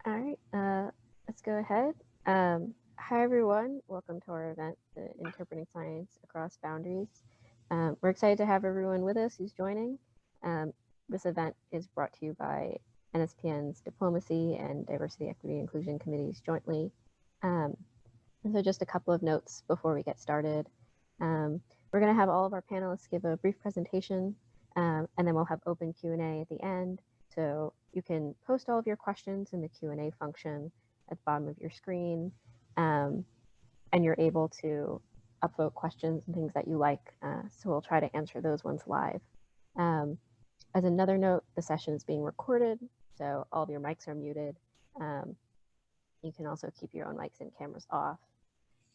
All right, let's go ahead. Hi, everyone. Welcome to our event, the Interpreting Science Across Boundaries. We're excited to have everyone with us who's joining. This event is brought to you by NSPN's Diplomacy and Diversity, Equity, Inclusion Committees jointly. And so just a couple of notes before we get started. We're going to have all of our panelists give a brief presentation, and then we'll have open Q&A at the end. So you can post all of your questions in the Q&A function at the bottom of your screen, and you're able to upvote questions and things that you like. So we'll try to answer those ones live. As another note, the session is being recorded, so all of your mics are muted. You can also keep your own mics and cameras off.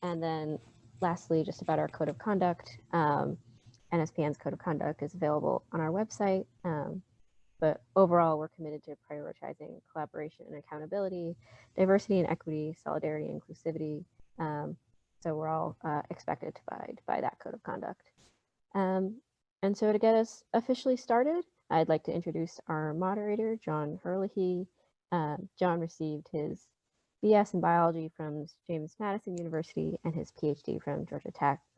And then lastly, just about our code of conduct. NSPN's code of conduct is available on our website. But overall, we're committed to prioritizing collaboration and accountability, diversity and equity, solidarity and inclusivity. So we're all expected to abide by that code of conduct. And so to get us officially started, I'd like to introduce our moderator, John Hurleyhe. John received his BS in biology from James Madison University and his PhD from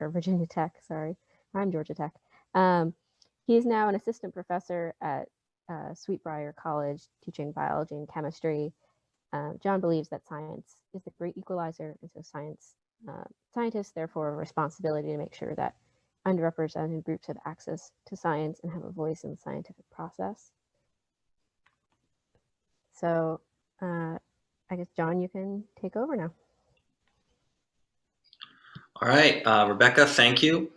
Virginia Tech, sorry, I'm Georgia Tech. He is now an assistant professor at Sweetbriar College teaching biology and chemistry. John believes that science is the great equalizer, and so scientists therefore have a responsibility to make sure that underrepresented groups have access to science and have a voice in the scientific process. So I guess, John, you can take over now. All right, Rebecca, thank you.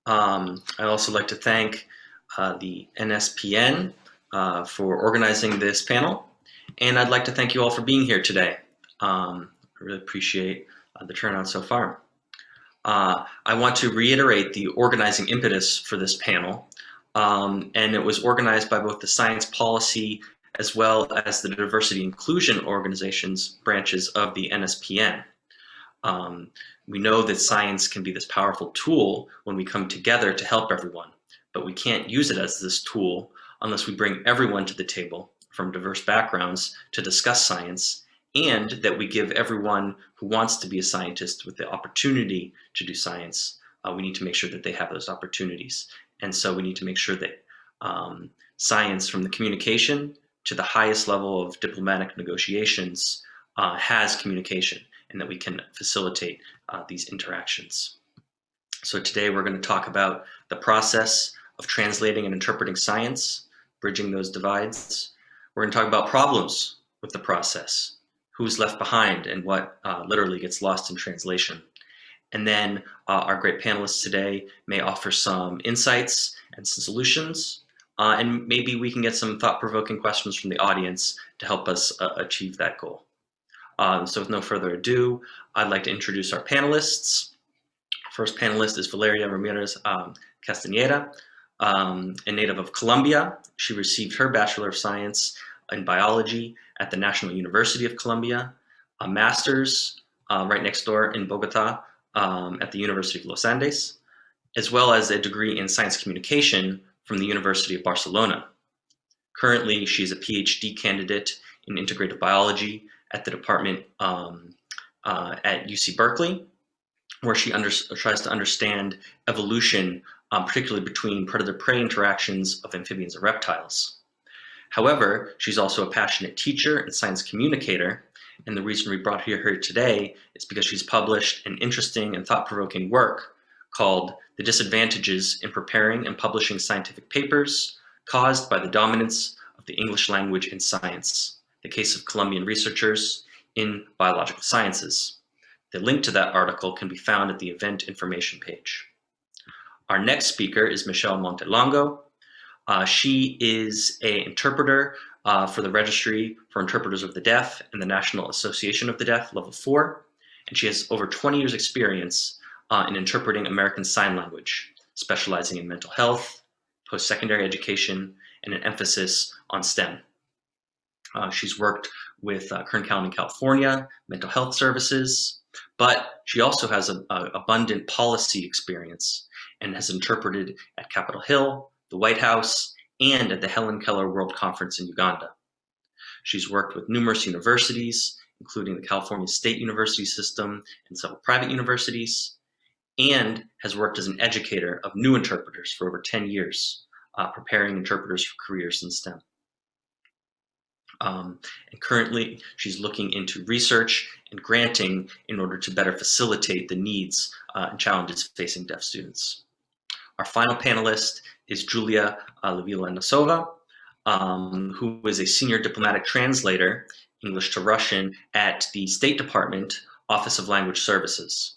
I'd also like to thank the NSPN for organizing this panel, and I'd like to thank you all for being here today. I really appreciate the turnout so far. I want to reiterate the organizing impetus for this panel, and it was organized by both the science policy as well as the diversity inclusion organizations branches of the NSPN. We know that science can be this powerful tool when we come together to help everyone, but we can't use it as this tool unless we bring everyone to the table from diverse backgrounds to discuss science, and that we give everyone who wants to be a scientist with the opportunity to do science. We need to make sure that they have those opportunities. And so we need to make sure that science, from the communication to the highest level of diplomatic negotiations, has communication, and that we can facilitate these interactions. So today we're going to talk about the process of translating and interpreting science, bridging those divides. We're going to talk about problems with the process, who's left behind, and what literally gets lost in translation. And then our great panelists today may offer some insights and some solutions, and maybe we can get some thought-provoking questions from the audience to help us achieve that goal. So with no further ado, I'd like to introduce our panelists. First panelist is Valeria Ramirez Castañeda, a native of Colombia. She received her Bachelor of Science in Biology at the National University of Colombia, a master's right next door in Bogota at the University of Los Andes, as well as a degree in Science Communication from the University of Barcelona. Currently, she's a PhD candidate in Integrative Biology at the department at UC Berkeley, where she tries to understand evolution, particularly between predator-prey interactions of amphibians and reptiles. However, she's also a passionate teacher and science communicator, and the reason we brought her here today is because she's published an interesting and thought-provoking work called The Disadvantages in Preparing and Publishing Scientific Papers Caused by the Dominance of the English Language in Science: The Case of Colombian Researchers in Biological Sciences. The link to that article can be found at the event information page. Our next speaker is Michelle Montelongo. She is an interpreter for the Registry for Interpreters of the Deaf and the National Association of the Deaf, Level 4, and she has over 20 years experience in interpreting American Sign Language, specializing in mental health, post-secondary education, and an emphasis on STEM. She's worked with Kern County, California, mental health services, but she also has abundant policy experience and has interpreted at Capitol Hill, the White House, and at the Helen Keller World Conference in Uganda. She's worked with numerous universities, including the California State University system and several private universities, and has worked as an educator of new interpreters for over 10 years, preparing interpreters for careers in STEM. And currently, she's looking into research and granting in order to better facilitate the needs and challenges facing deaf students. Our final panelist is Julia LaVilla-Nossova, who is a senior diplomatic translator, English to Russian, at the State Department Office of Language Services.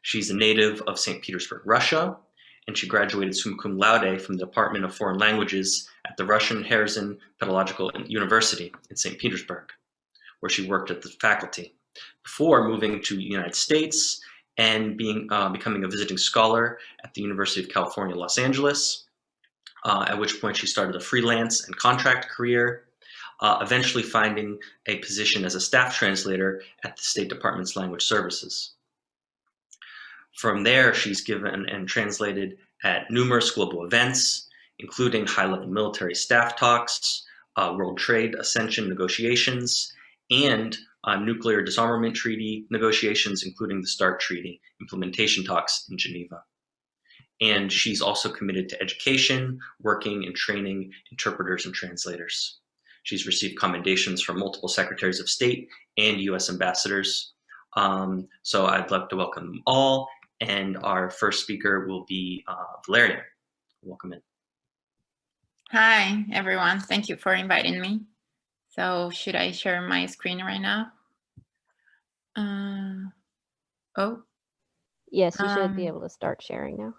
She's a native of St. Petersburg, Russia, and she graduated summa cum laude from the Department of Foreign Languages at the Russian Herzl Pedagogical University in St. Petersburg, where she worked at the faculty, before moving to the United States and becoming a visiting scholar at the University of California, Los Angeles, at which point she started a freelance and contract career, eventually finding a position as a staff translator at the State Department's Language Services. From there, she's given and translated at numerous global events, including high-level military staff talks, World Trade Ascension negotiations, and nuclear disarmament treaty negotiations, including the START Treaty implementation talks in Geneva. And she's also committed to education, working and training interpreters and translators. She's received commendations from multiple secretaries of state and US ambassadors. So I'd love to welcome them all. And our first speaker will be Valeria. Welcome in. Hi, everyone. Thank you for inviting me. So should I share my screen right now? Oh. Yes, you should be able to start sharing now.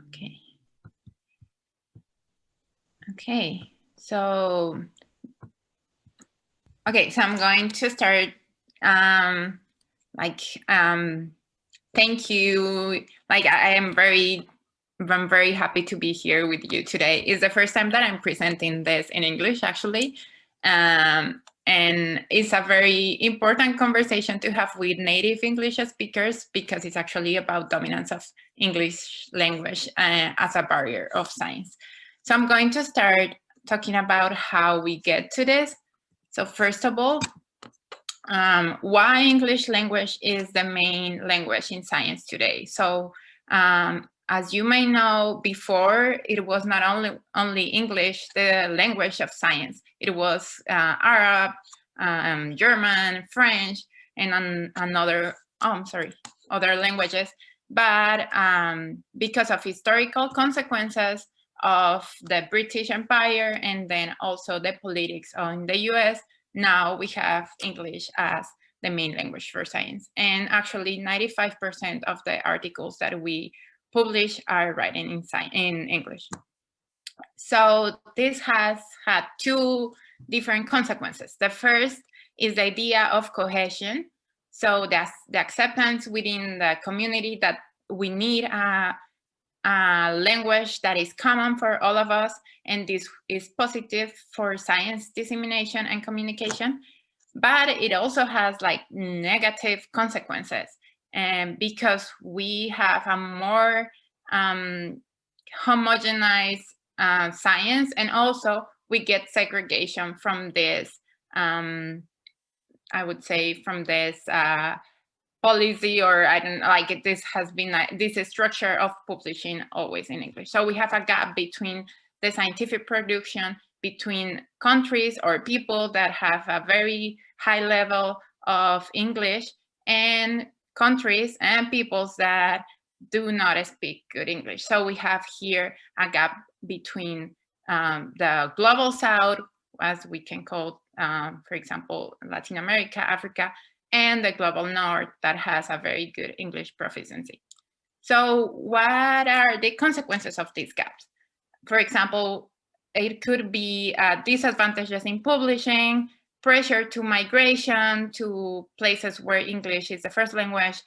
Okay. Okay, so I'm going to start thank you. I'm very happy to be here with you today. It's the first time that I'm presenting this in English, actually. And it's a very important conversation to have with native English speakers, because it's actually about dominance of English language as a barrier of science. So I'm going to start talking about how we get to this. So first of all, why English language is the main language in science today. So as you may know, before it was not only English, the language of science. It was Arab, German, French, and other languages. But because of historical consequences of the British Empire and then also the politics in the US, now we have English as the main language for science. And actually 95% of the articles that we publish are written in English. So this has had two different consequences. The first is the idea of cohesion. So that's the acceptance within the community that we need a language that is common for all of us, and this is positive for science dissemination and communication. But it also has negative consequences, and because we have a more homogenized science, and also we get segregation from this, I would say, from this policy, or I don't like it. This has been this structure of publishing always in English. So we have a gap between the scientific production between countries or people that have a very high level of English, and countries and peoples that do not speak good English. So we have here a gap between the global South, as we can call, for example, Latin America, Africa, and the global North that has a very good English proficiency. So what are the consequences of these gaps? For example, it could be disadvantages in publishing, pressure to migration to places where English is the first language,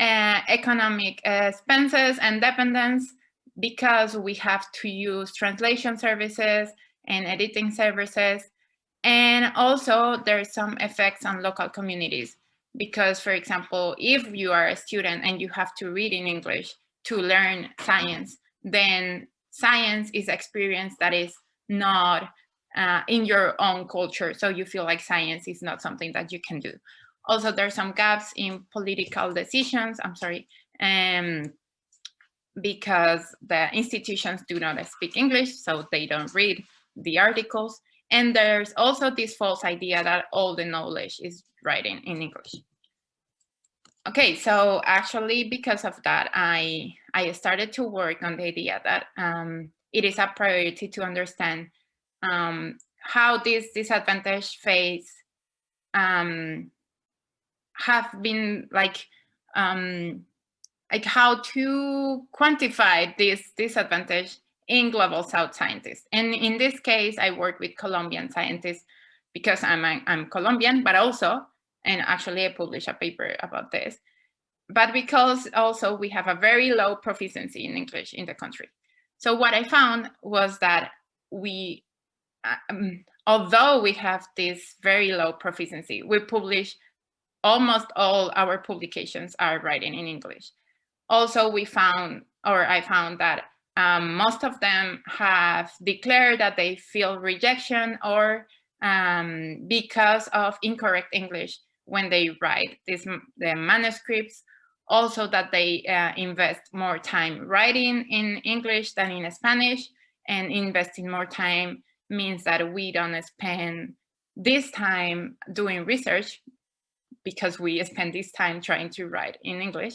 economic expenses and dependence, because we have to use translation services and editing services. And also there's some effects on local communities, because, for example, if you are a student and you have to read in English to learn science, then science is experience that is not in your own culture, so you feel like science is not something that you can do. Also, there's some gaps in political decisions, because the institutions do not speak English, so they don't read the articles. And there's also this false idea that all the knowledge is writing in English. Okay, so actually, because of that, I started to work on the idea that it is a priority to understand how this disadvantage phase have been like how to quantify this disadvantage in Global South scientists. And in this case, I work with Colombian scientists because I'm Colombian, but also, and actually I published a paper about this, but because also we have a very low proficiency in English in the country. So what I found was that we, although we have this very low proficiency, we publish almost all our publications are writing in English. Also, we found, or I found that most of them have declared that they feel rejection or because of incorrect English when they write the manuscripts. Also, that they invest more time writing in English than in Spanish, and investing more time means that we don't spend this time doing research because we spend this time trying to write in English.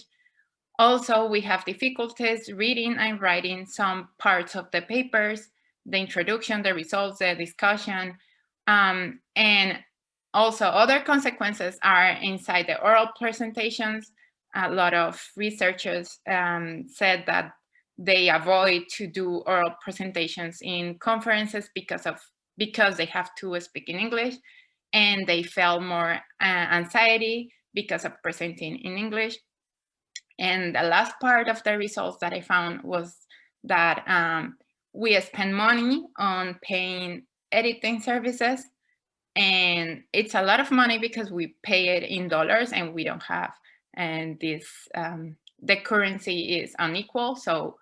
Also, we have difficulties reading and writing some parts of the papers, the introduction, the results, the discussion, and also other consequences are inside the oral presentations. A lot of researchers said that they avoid to do oral presentations in conferences because they have to speak in English, and they felt more anxiety because of presenting in English. And the last part of the results that I found was that we spend money on paying editing services, and it's a lot of money because we pay it in dollars and we don't have, and this the currency is unequal, so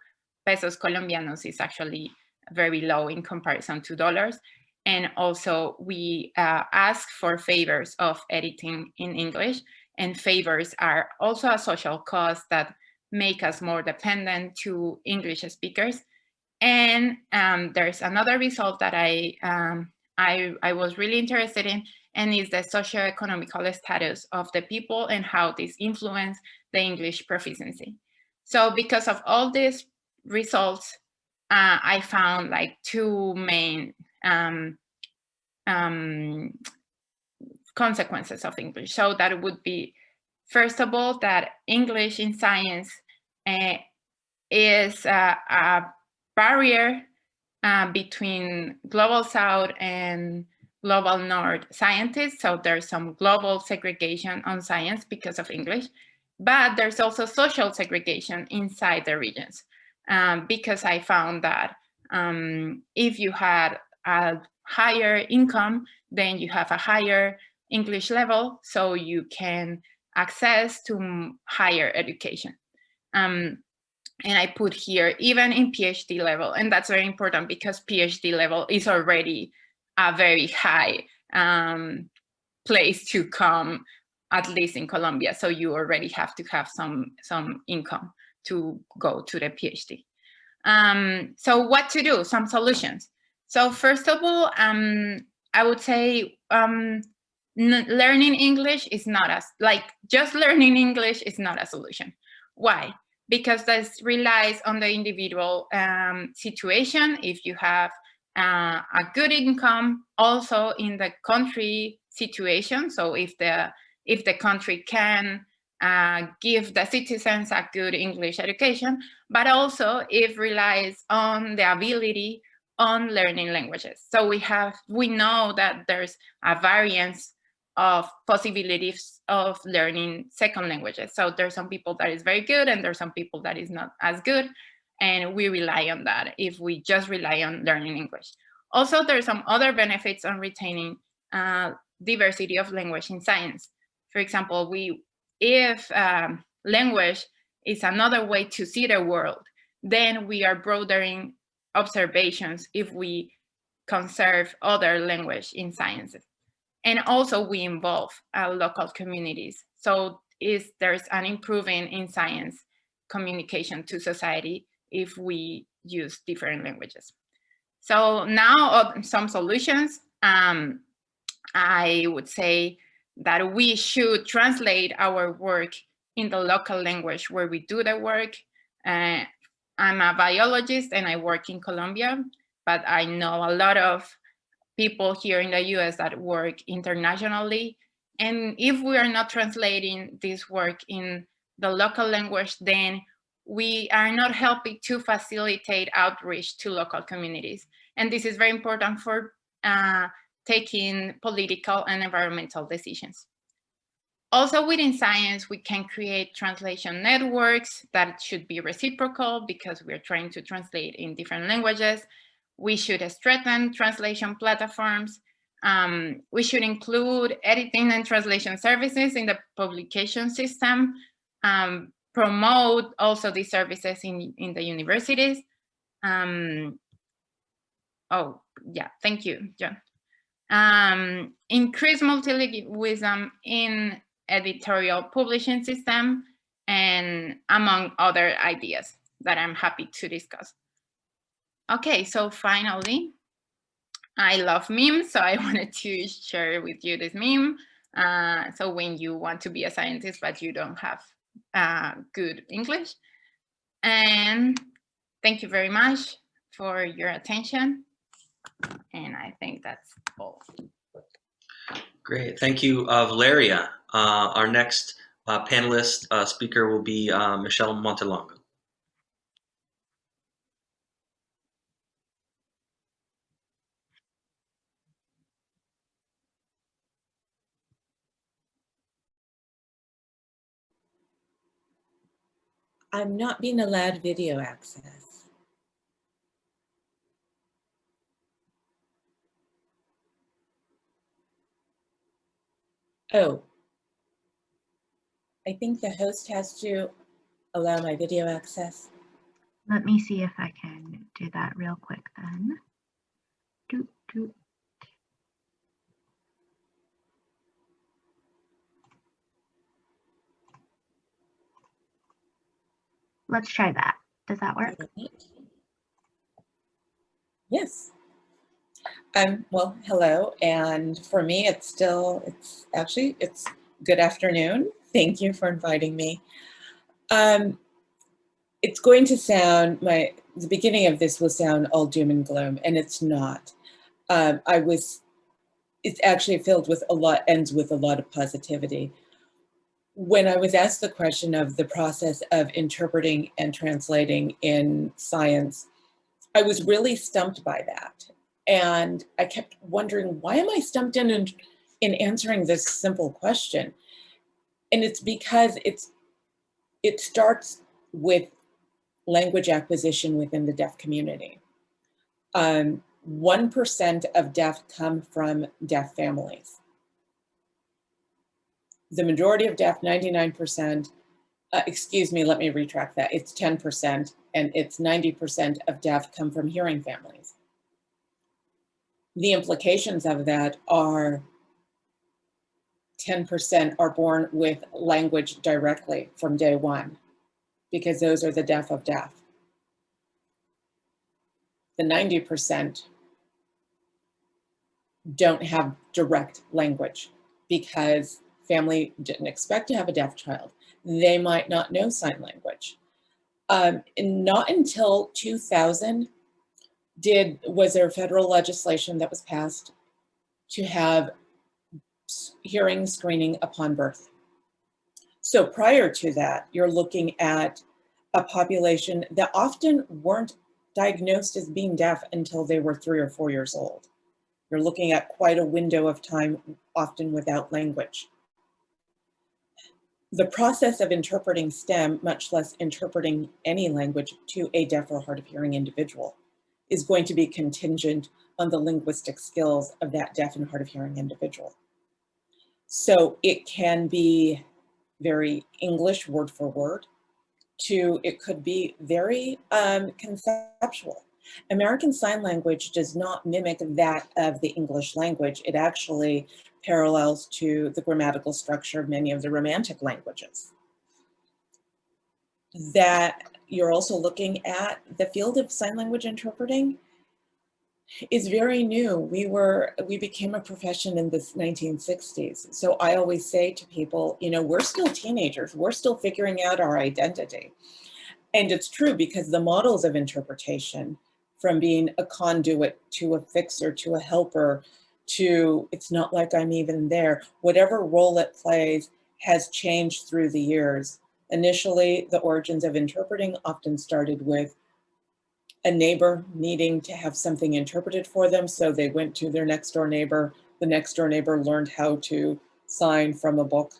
pesos colombianos is actually very low in comparison to dollars. And also we ask for favors of editing in English, and favors are also a social cost that make us more dependent to English speakers. And there's another result that I was really interested in, and is the socioeconomical status of the people and how this influence the English proficiency. So because of all these results, I found like two main consequences of English. So that would be, first of all, that English in science is a barrier between Global South and Global North scientists. So there's some global segregation on science because of English, but there's also social segregation inside the regions because I found that if you had a higher income, then you have a higher English level, so you can access to higher education. And I put here even in PhD level, and that's very important because PhD level is already a very high place to come, at least in Colombia. So you already have to have some income to go to the PhD. So what to do? Some solutions. So first of all, I would say learning English is not just learning English is not a solution. Why? Because this relies on the individual situation. If you have a good income, also in the country situation. So if the country can give the citizens a good English education, but also it relies on the ability on learning languages. So we know that there's a variance of possibilities of learning second languages. So there's some people that is very good and there's some people that is not as good. And we rely on that if we just rely on learning English. Also, there's some other benefits on retaining diversity of language in science. For example, if language is another way to see the world, then we are broadening observations if we conserve other language in sciences. And also we involve local communities. So there's an improvement in science communication to society if we use different languages. So now some solutions. I would say that we should translate our work in the local language where we do the work. I'm a biologist and I work in Colombia, but I know a lot of people here in the US that work internationally. And if we are not translating this work in the local language, then we are not helping to facilitate outreach to local communities. And this is very important for taking political and environmental decisions. Also within science, we can create translation networks that should be reciprocal because we're trying to translate in different languages. We should strengthen translation platforms. We should include editing and translation services in the publication system. Promote also these services in the universities. Oh, yeah, thank you, John. Increase multilingualism in editorial publishing system, and among other ideas that I'm happy to discuss. Okay, so finally, I love memes, so I wanted to share with you this meme. So when you want to be a scientist, but you don't have good English. And thank you very much for your attention. And I think that's all. Great, thank you, Valeria. Our next panelist speaker will be Michelle Montelongo. I'm not being allowed video access. Oh, I think the host has to allow my video access. Let me see if I can do that real quick then. Doot, doot. Let's try that. Does that work? Yes. Well, hello. And for me, it's good afternoon. Thank you for inviting me. It's going to sound, the beginning of this will sound all doom and gloom, and it's not. It's actually filled with ends with a lot of positivity. When I was asked the question of the process of interpreting and translating in science, I was really stumped by that. And I kept wondering, why am I stumped in answering this simple question? And it's because it starts with language acquisition within the deaf community. 1% of deaf come from deaf families. The majority of deaf, 99%, excuse me, let me retract that. It's 10%, and it's 90% of deaf come from hearing families. The implications of that are 10% are born with language directly from day one, because those are the deaf of deaf. The 90% don't have direct language because family didn't expect to have a deaf child. They might not know sign language. And not until 2000 was there federal legislation that was passed to have hearing screening upon birth. So prior to that, you're looking at a population that often weren't diagnosed as being deaf until they were 3 or 4 years old. You're looking at quite a window of time, often without language. The process of interpreting STEM, much less interpreting any language to a deaf or hard of hearing individual, is going to be contingent on the linguistic skills of that deaf and hard of hearing individual. So it can be very English word for word, it could be very conceptual. American Sign Language does not mimic that of the English language. It actually parallels to the grammatical structure of many of the Romantic languages. That you're also looking at the field of sign language interpreting is very new. We became a profession in the 1960s. So I always say to people, you know, we're still teenagers. We're still figuring out our identity. And it's true, because the models of interpretation, from being a conduit to a fixer to a helper to it's not like I'm even there, whatever role it plays has changed through the years. Initially, the origins of interpreting often started with a neighbor needing to have something interpreted for them. So they went to their next door neighbor. The next door neighbor learned how to sign from a book.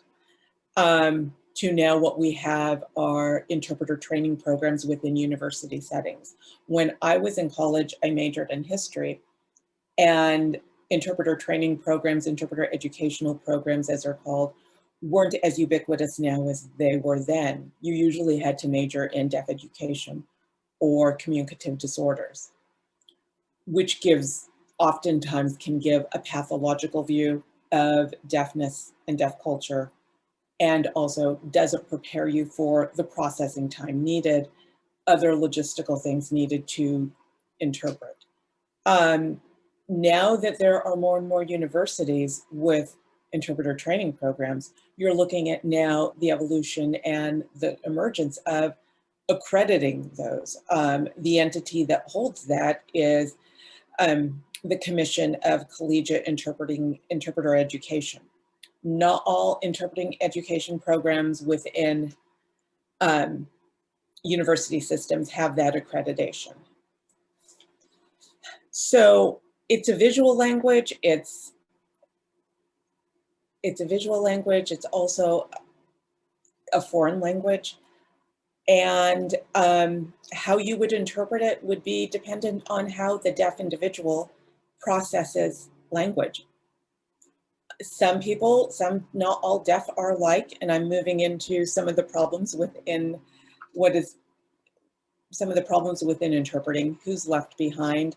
To now what we have are interpreter training programs within university settings. When I was in college, I majored in history, and interpreter training programs, interpreter educational programs as they're called, weren't as ubiquitous now as they were then. You usually had to major in deaf education or communicative disorders, which oftentimes can give a pathological view of deafness and deaf culture, and also doesn't prepare you for the processing time needed, other logistical things needed to interpret. Now that there are more and more universities with interpreter training programs, you're looking at now the evolution and the emergence of accrediting those. The entity that holds that is the Commission of Collegiate Interpreter Education. Not all interpreting education programs within university systems have that accreditation. So it's a visual language. It's a visual language. It's also a foreign language. And how you would interpret it would be dependent on how the deaf individual processes language. Some people, not all deaf are alike, and I'm moving into some of the problems within interpreting, who's left behind.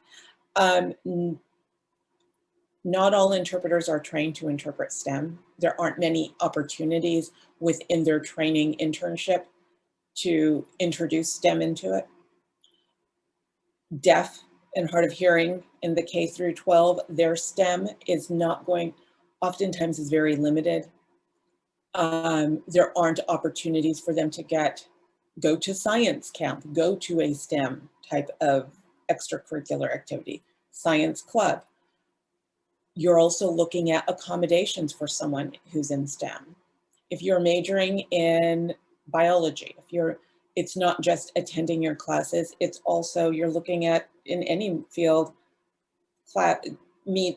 Not all interpreters are trained to interpret STEM. There aren't many opportunities within their training internship to introduce STEM into it. Deaf and hard of hearing in the K through 12, their STEM is oftentimes is very limited. There aren't opportunities for them to go to science camp, go to a STEM type of extracurricular activity, science club. You're also looking at accommodations for someone who's in STEM. If you're majoring in biology, it's not just attending your classes, it's also, you're looking at, in any field,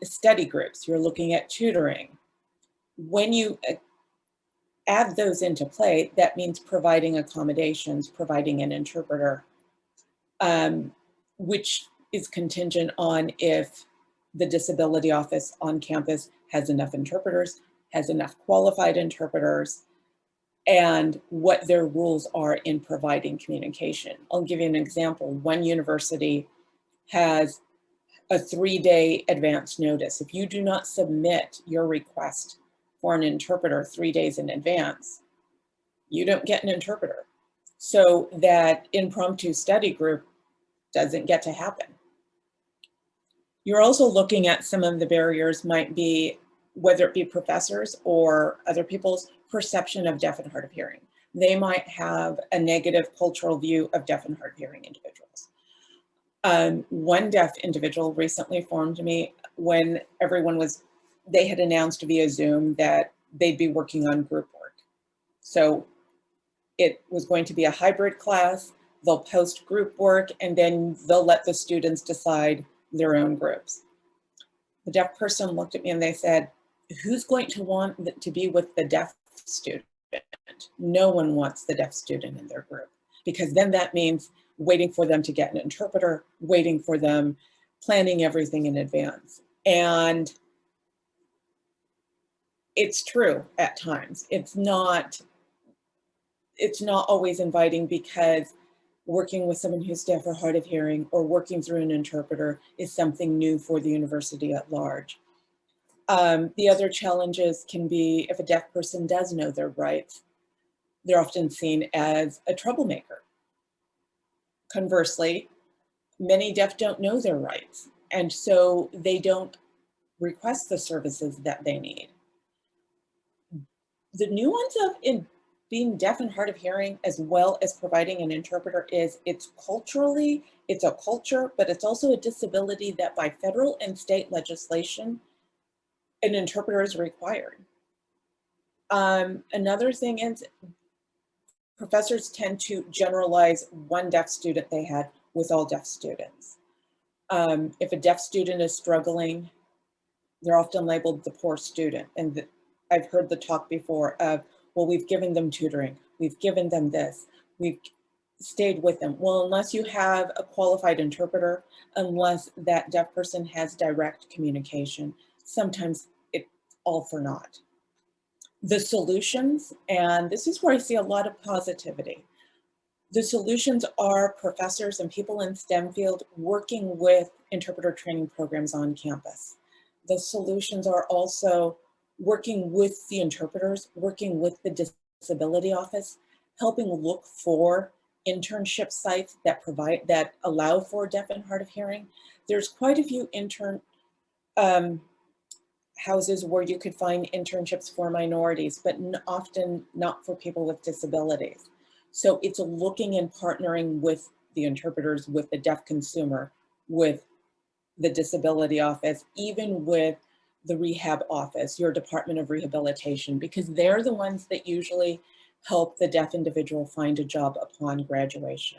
study groups, you're looking at tutoring. When you add those into play, that means providing accommodations, providing an interpreter, which is contingent on if the disability office on campus has enough interpreters, has enough qualified interpreters, and what their rules are in providing communication. I'll give you an example. One university has a 3-day advance notice. If you do not submit your request for an interpreter 3 days in advance, you don't get an interpreter. So that impromptu study group doesn't get to happen. You're also looking at some of the barriers might be, whether it be professors or other people's perception of deaf and hard of hearing. They might have a negative cultural view of deaf and hard of hearing individuals. One deaf individual recently informed me when they had announced via Zoom that they'd be working on group work. So it was going to be a hybrid class. They'll post group work and then they'll let the students decide their own groups. The deaf person looked at me and they said, who's going to want to be with the deaf student? No one wants the deaf student in their group, because then that means waiting for them to get an interpreter, waiting for them, planning everything in advance. And it's true at times. It's not always inviting, because working with someone who's deaf or hard of hearing or working through an interpreter is something new for the university at large. The other challenges can be if a deaf person does know their rights, they're often seen as a troublemaker. Conversely, many deaf don't know their rights, and so they don't request the services that they need. The nuance of being deaf and hard of hearing, as well as providing an interpreter, is it's a culture, but it's also a disability that by federal and state legislation, an interpreter is required. Another thing is professors tend to generalize one deaf student they had with all deaf students. If a deaf student is struggling, they're often labeled the poor student. And I've heard the talk before of, well, we've given them tutoring, we've given them this, we've stayed with them. Well, unless you have a qualified interpreter, unless that deaf person has direct communication, sometimes it's all for naught. The solutions, and this is where I see a lot of positivity. The solutions are professors and people in STEM field working with interpreter training programs on campus. The solutions are also working with the interpreters, working with the disability office, helping look for internship sites that allow for deaf and hard of hearing. There's quite a few houses where you could find internships for minorities, but often not for people with disabilities. So it's looking and partnering with the interpreters, with the deaf consumer, with the disability office, even with the rehab office, your Department of Rehabilitation, because they're the ones that usually help the deaf individual find a job upon graduation.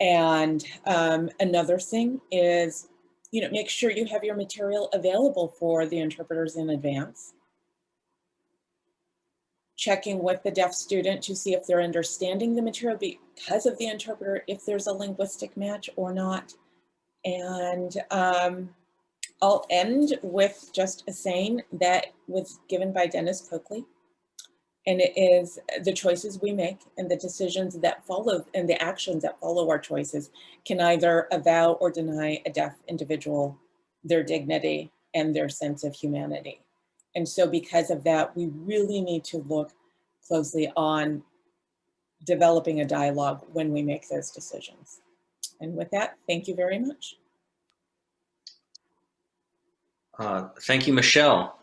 And another thing is, make sure you have your material available for the interpreters in advance. Checking with the deaf student to see if they're understanding the material because of the interpreter, if there's a linguistic match or not. And I'll end with just a saying that was given by Dennis Coakley. And it is, the choices we make and the decisions that follow and the actions that follow our choices can either avow or deny a deaf individual their dignity and their sense of humanity. And so because of that, we really need to look closely on developing a dialogue when we make those decisions. And with that, thank you very much. Thank you, Michelle.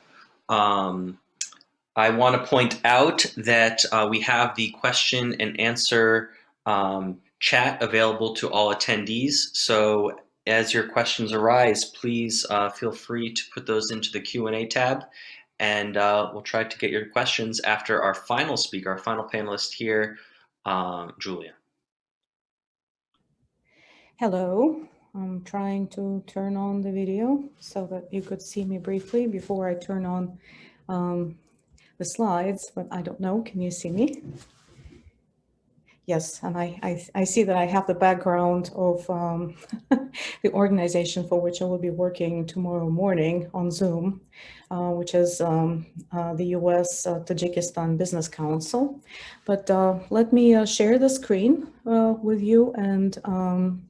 I want to point out that we have the question and answer chat available to all attendees. So as your questions arise, please feel free to put those into the Q&A tab, and we'll try to get your questions after our final speaker, our final panelist here, Julia. Hello. I'm trying to turn on the video so that you could see me briefly before I turn on the slides, but I don't know. Can you see me? Yes, and I see that I have the background of the organization for which I will be working tomorrow morning on Zoom, which is the US Tajikistan Business Council. But let me share the screen with you and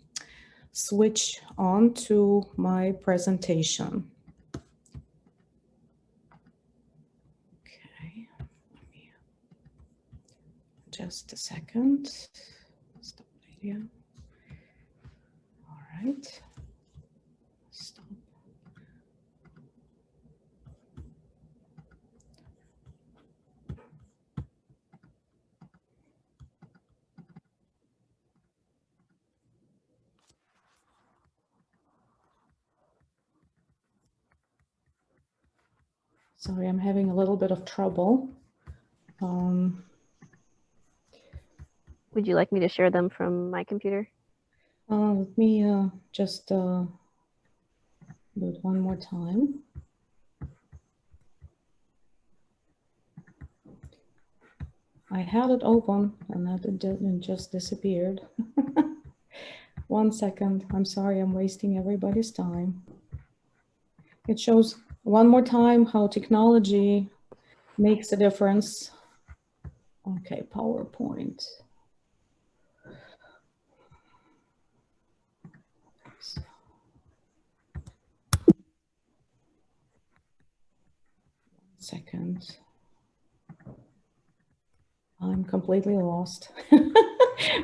switch on to my presentation. Just a second. Stop video. All right. Stop. Sorry, I'm having a little bit of trouble. Would you like me to share them from my computer? Let me just do it one more time. I had it open and that it didn't just disappeared. 1 second. I'm sorry, I'm wasting everybody's time. It shows one more time how technology makes a difference. Okay, PowerPoint. second. I'm completely lost.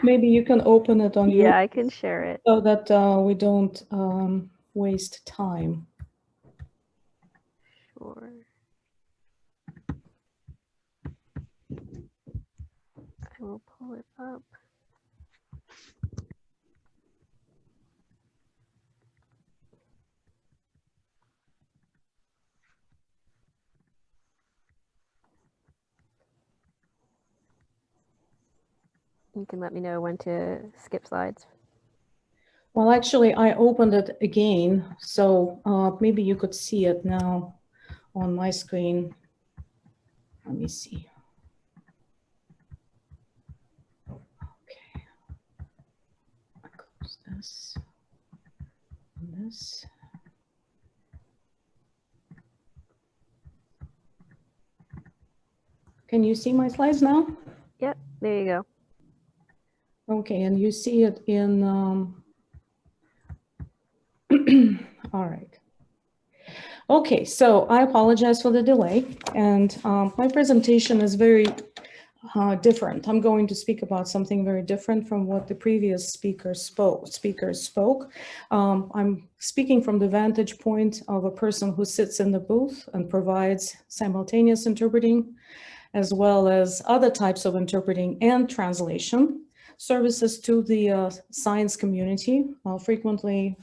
Maybe you can open it on your, Yeah, I can share it. so that we don't waste time. Sure. I will pull it up. You can let me know when to skip slides. Well, actually, I opened it again, so maybe you could see it now on my screen. Let me see. Okay. I close this and this. Can you see my slides now? Yep, there you go. Okay, and you see it in, all right. Okay, so I apologize for the delay, and my presentation is very different. I'm going to speak about something very different from what the previous speakers spoke. I'm speaking from the vantage point of a person who sits in the booth and provides simultaneous interpreting, as well as other types of interpreting and translation services to the science community, frequently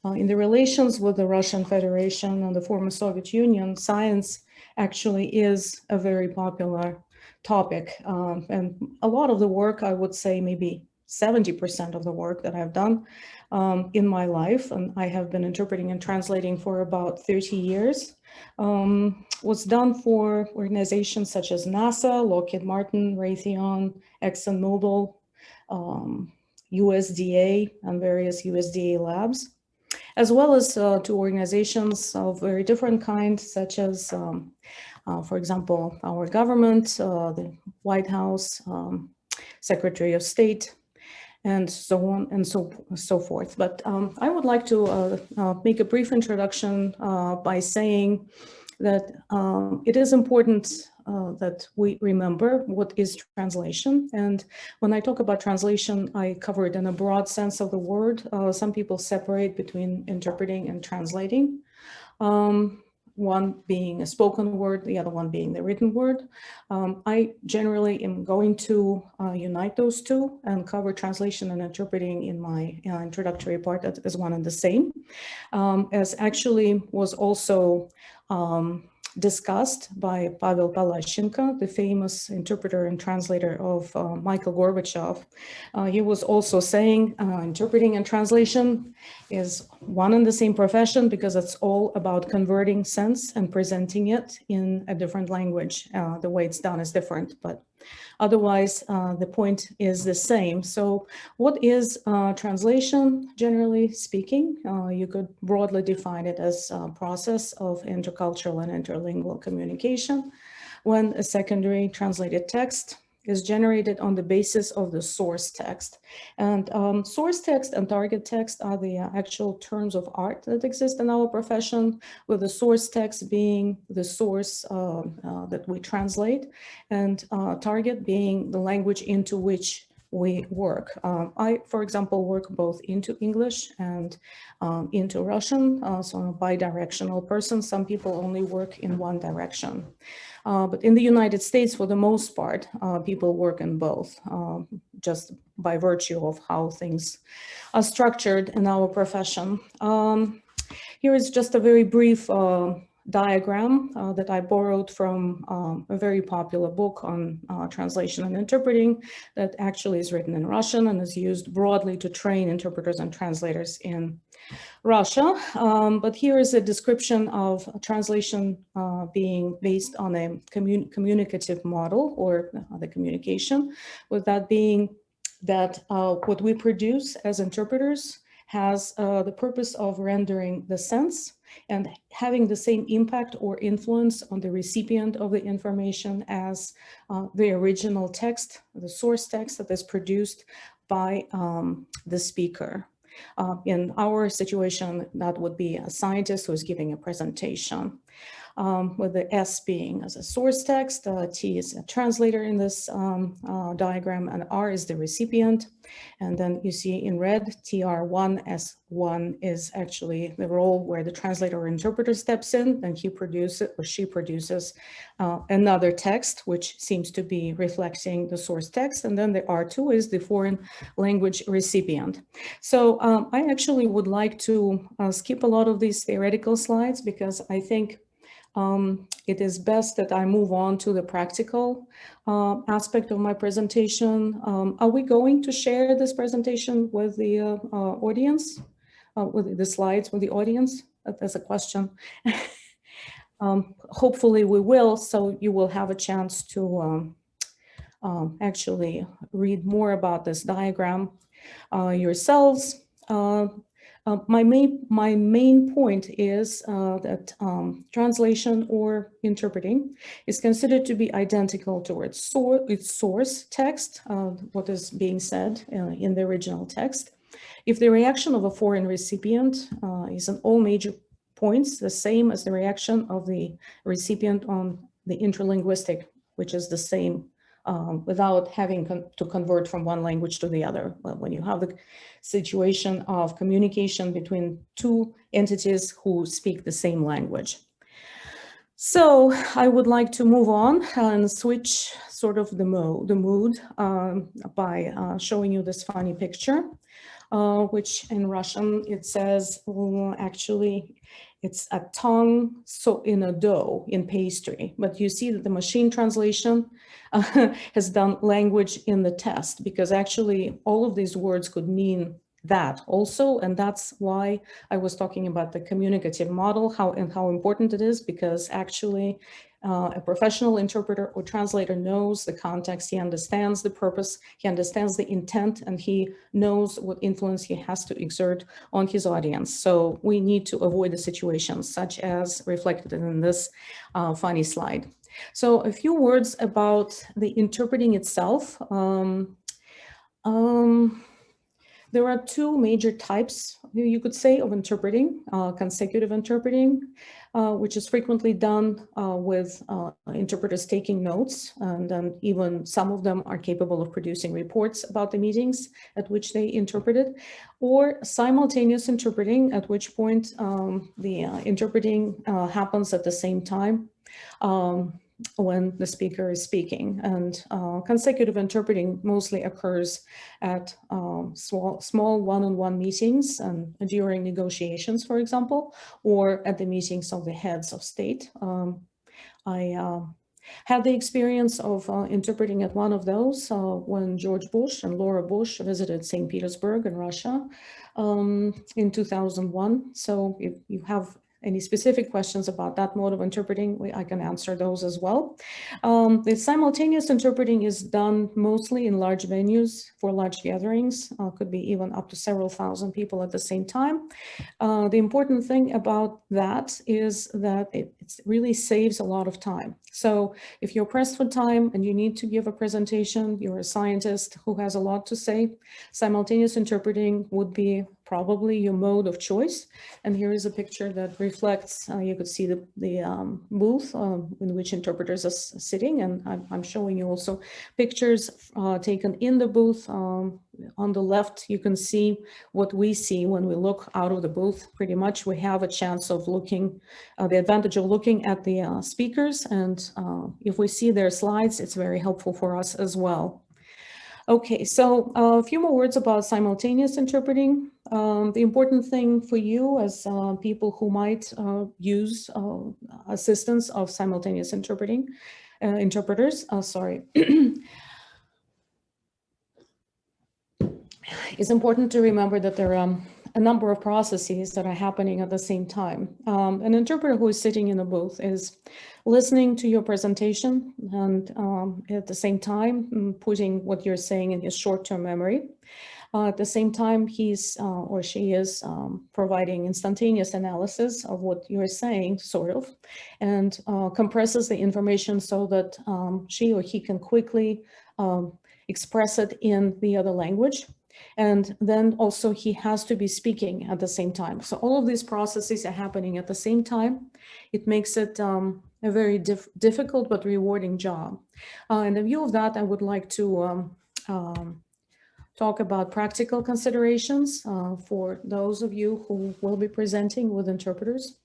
in the relations with the Russian Federation and the former Soviet Union. Science actually is a very popular topic. And a lot of the work, I would say maybe 70% of the work that I've done in my life, and I have been interpreting and translating for about 30 years, was done for organizations such as NASA, Lockheed Martin, Raytheon, ExxonMobil, USDA, and various USDA labs, as well as to organizations of very different kinds, such as, for example, our government, the White House, Secretary of State, and so on and so forth. But I would like to make a brief introduction by saying that it is important that we remember what is translation. And when I talk about translation, I cover it in a broad sense of the word. Some people separate between interpreting and translating. One being a spoken word, the other one being the written word. I generally am going to unite those two and cover translation and interpreting in my introductory part as one and the same, as actually was also discussed by Pavel Palashchenko, the famous interpreter and translator of Michael Gorbachev. He was also saying interpreting and translation is one and the same profession because it's all about converting sense and presenting it in a different language. The way it's done is different, but otherwise the point is the same. So what is translation, generally speaking? You could broadly define it as a process of intercultural and interlingual communication when a secondary translated text is generated on the basis of the source text. And source text and target text are the actual terms of art that exist in our profession, with the source text being the source that we translate, and target being the language into which we work. I, for example, work both into English and into Russian, so I'm a bi-directional person. Some people only work in one direction. But in the United States, for the most part, people work in both, just by virtue of how things are structured in our profession. Here is just a very brief diagram that I borrowed from a very popular book on translation and interpreting that actually is written in Russian and is used broadly to train interpreters and translators in Russia. But here is a description of translation being based on a communicative model, or the communication, with that being that what we produce as interpreters has the purpose of rendering the sense and having the same impact or influence on the recipient of the information as the original text, the source text that is produced by the speaker. In our situation, that would be a scientist who is giving a presentation. with the S being as a source text, T is a translator in this diagram, and R is the recipient. And then you see in red, TR1, S1 is actually the role where the translator or interpreter steps in, and he produces or she produces another text, which seems to be reflecting the source text. And then the R2 is the foreign language recipient. So I actually would like to skip a lot of these theoretical slides because I think it is best that I move on to the practical aspect of my presentation. Are we going to share this presentation with the audience, with the slides with the audience? That's a question. Hopefully we will, so you will have a chance to actually read more about this diagram yourselves. My main point is that translation or interpreting is considered to be identical to its source text, what is being said in the original text. If the reaction of a foreign recipient is on all major points the same as the reaction of the recipient on the interlinguistic, which is the same without having to convert from one language to the other. Well, when you have the situation of communication between two entities who speak the same language. So I would like to move on and switch sort of the mood by showing you this funny picture, which in Russian it says, actually, it's a tongue so in a dough in pastry, but you see that the machine translation has done language in the test, because actually all of these words could mean that also, and that's why I was talking about the communicative model, how important it is, because actually a professional interpreter or translator knows the context, he understands the purpose, he understands the intent, and he knows what influence he has to exert on his audience. So we need to avoid the situations such as reflected in this funny slide. So a few words about the interpreting itself. There are two major types, you could say, of interpreting. Consecutive interpreting, which is frequently done with interpreters taking notes, and then even some of them are capable of producing reports about the meetings at which they interpreted, or simultaneous interpreting, at which point the interpreting happens at the same time when the speaker is speaking. And consecutive interpreting mostly occurs at small one-on-one meetings and during negotiations, for example, or at the meetings of the heads of state. I had the experience of interpreting at one of those when George Bush and Laura Bush visited St. Petersburg in Russia in 2001. So if you have any specific questions about that mode of interpreting, I can answer those as well. The simultaneous interpreting is done mostly in large venues for large gatherings, could be even up to several thousand people at the same time. The important thing about that is that it really saves a lot of time. So if you're pressed for time and you need to give a presentation, you're a scientist who has a lot to say, simultaneous interpreting would be probably your mode of choice. And here is a picture that reflects, you could see the booth in which interpreters are sitting. And I'm showing you also pictures taken in the booth. On the left, you can see what we see when we look out of the booth. Pretty much we have a chance of looking, the advantage of looking at the speakers. And if we see their slides, it's very helpful for us as well. Okay, so a few more words about simultaneous interpreting. The important thing for you as people who might use assistance of simultaneous interpreting, interpreters, it's important to remember that there are a number of processes that are happening at the same time. An interpreter who is sitting in a booth is listening to your presentation and at the same time putting what you're saying in his short-term memory. At the same time, he's or she is providing instantaneous analysis of what you're saying, sort of, and compresses the information so that she or he can quickly express it in the other language. And then also he has to be speaking at the same time. So all of these processes are happening at the same time. It makes it a very difficult but rewarding job. In the view of that, I would like to talk about practical considerations for those of you who will be presenting with interpreters.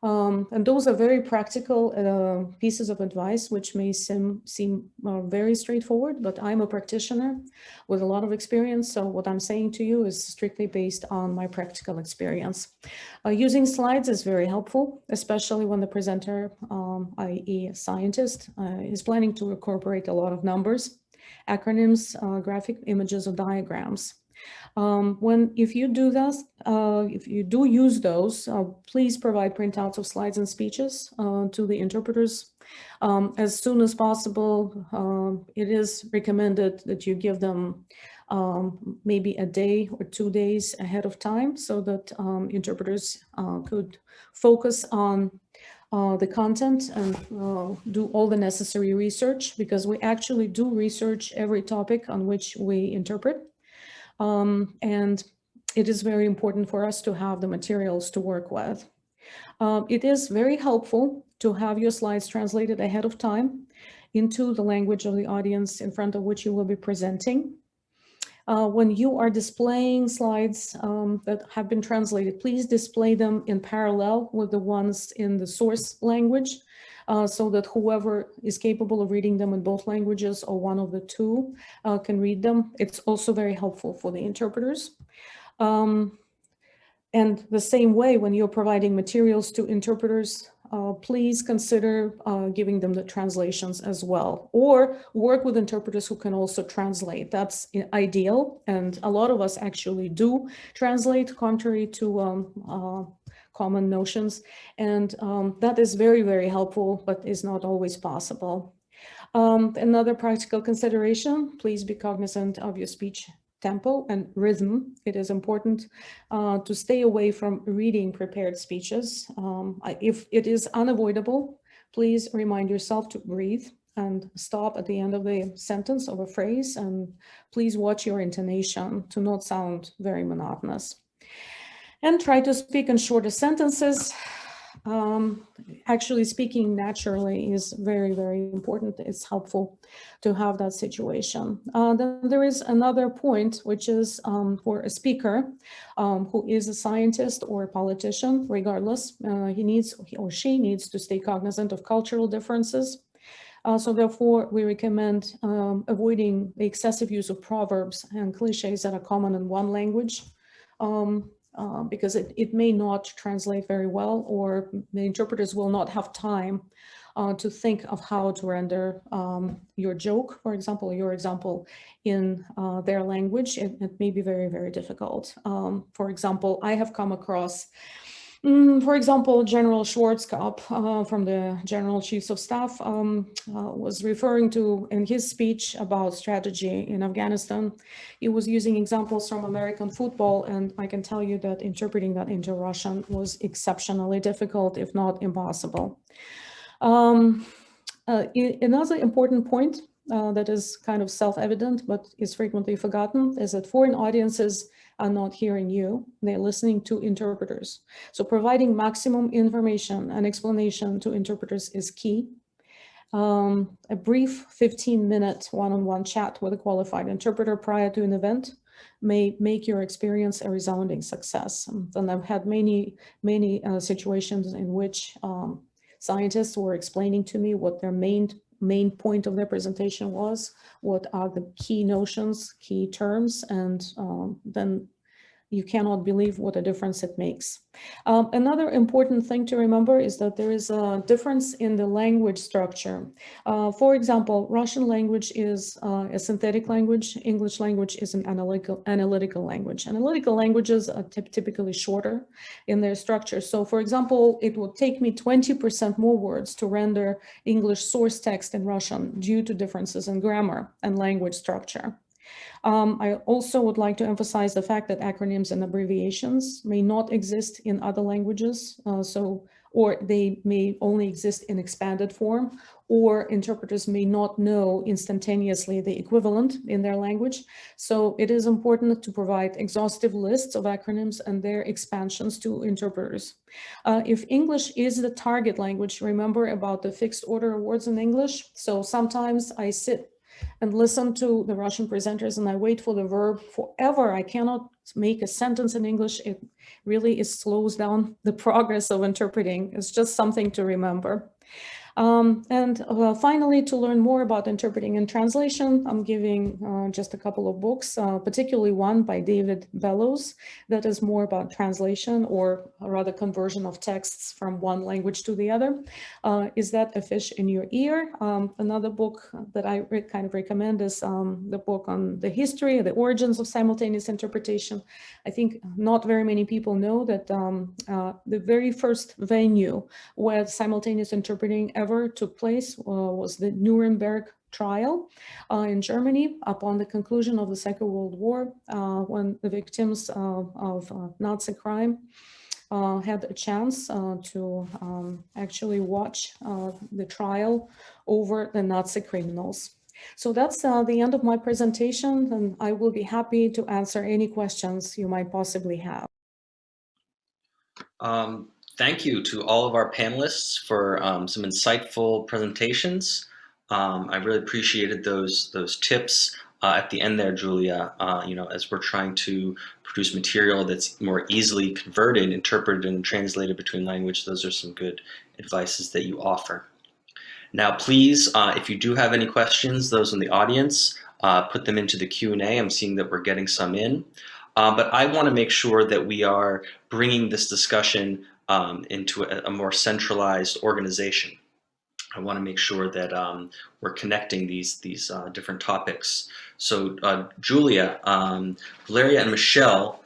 And those are very practical pieces of advice, which may seem very straightforward, but I'm a practitioner with a lot of experience. So what I'm saying to you is strictly based on my practical experience. Using slides is very helpful, especially when the presenter, i.e. a scientist, is planning to incorporate a lot of numbers, acronyms, graphic images, or diagrams. If you do this, if you do use those, please provide printouts of slides and speeches to the interpreters as soon as possible. It is recommended that you give them maybe a day or 2 days ahead of time so that interpreters could focus on the content and do all the necessary research, because we actually do research every topic on which we interpret. And it is very important for us to have the materials to work with. It is very helpful to have your slides translated ahead of time into the language of the audience in front of which you will be presenting. When you are displaying slides that have been translated, please display them in parallel with the ones in the source language, so that whoever is capable of reading them in both languages or one of the two can read them. It's also very helpful for the interpreters. And the same way, when you're providing materials to interpreters, please consider giving them the translations as well, or work with interpreters who can also translate. That's ideal, and a lot of us actually do translate, contrary to common notions, and that is very, very helpful, but is not always possible. Another practical consideration, please be cognizant of your speech tempo and rhythm. It is important to stay away from reading prepared speeches. If it is unavoidable, please remind yourself to breathe and stop at the end of the sentence of a phrase, and please watch your intonation to not sound very monotonous. And try to speak in shorter sentences. Actually speaking naturally is very, very important. It's helpful to have that situation. Then there is another point, which is for a speaker who is a scientist or a politician, regardless, he or she needs to stay cognizant of cultural differences. So therefore, we recommend avoiding the excessive use of proverbs and cliches that are common in one language. Because it may not translate very well, or the interpreters will not have time to think of how to render your joke, for example, your example in their language. It may be very, very difficult. For example, I have come across, for example, General Schwarzkopf from the General Chiefs of Staff was referring to, in his speech about strategy in Afghanistan, he was using examples from American football, and I can tell you that interpreting that into Russian was exceptionally difficult, if not impossible. Another important point that is kind of self-evident but is frequently forgotten is that foreign audiences are not hearing you, they're listening to interpreters. So providing maximum information and explanation to interpreters is key. A brief 15-minute one-on-one chat with a qualified interpreter prior to an event may make your experience a resounding success. And I've had many situations in which scientists were explaining to me what their main point of their presentation was, what are the key notions, key terms, and then you cannot believe what a difference it makes. Another important thing to remember is that there is a difference in the language structure. For example, Russian language is a synthetic language. English language is an analytical language. Analytical languages are typically shorter in their structure. So for example, it would take me 20% more words to render English source text in Russian due to differences in grammar and language structure. I also would like to emphasize the fact that acronyms and abbreviations may not exist in other languages, or they may only exist in expanded form, or interpreters may not know instantaneously the equivalent in their language. So it is important to provide exhaustive lists of acronyms and their expansions to interpreters. If English is the target language, remember about the fixed order of words in English. So sometimes I sit and listen to the Russian presenters and I wait for the verb forever. I cannot make a sentence in English. It really slows down the progress of interpreting. It's just something to remember. Finally, to learn more about interpreting and translation, I'm giving just a couple of books, particularly one by David Bellows that is more about translation, or rather conversion of texts from one language to the other. Is That a Fish in Your Ear? Another book that I kind of recommend is the book on the history, the origins of simultaneous interpretation. I think not very many people know that the very first venue where simultaneous interpreting ever took place was the Nuremberg Trial in Germany upon the conclusion of the Second World War, when the victims of Nazi crime had a chance to actually watch the trial over the Nazi criminals. So that's the end of my presentation, and I will be happy to answer any questions you might possibly have. Thank you to all of our panelists for some insightful presentations. I really appreciated those tips at the end there, Julia. You know, as we're trying to produce material that's more easily converted, interpreted, and translated between language, those are some good advices that you offer. Now, please, if you do have any questions, those in the audience, put them into the Q&A. I'm seeing that we're getting some in. But I want to make sure that we are bringing this discussion into a more centralized organization. I want to make sure that we're connecting these different topics. So Julia, Valeria, and Michelle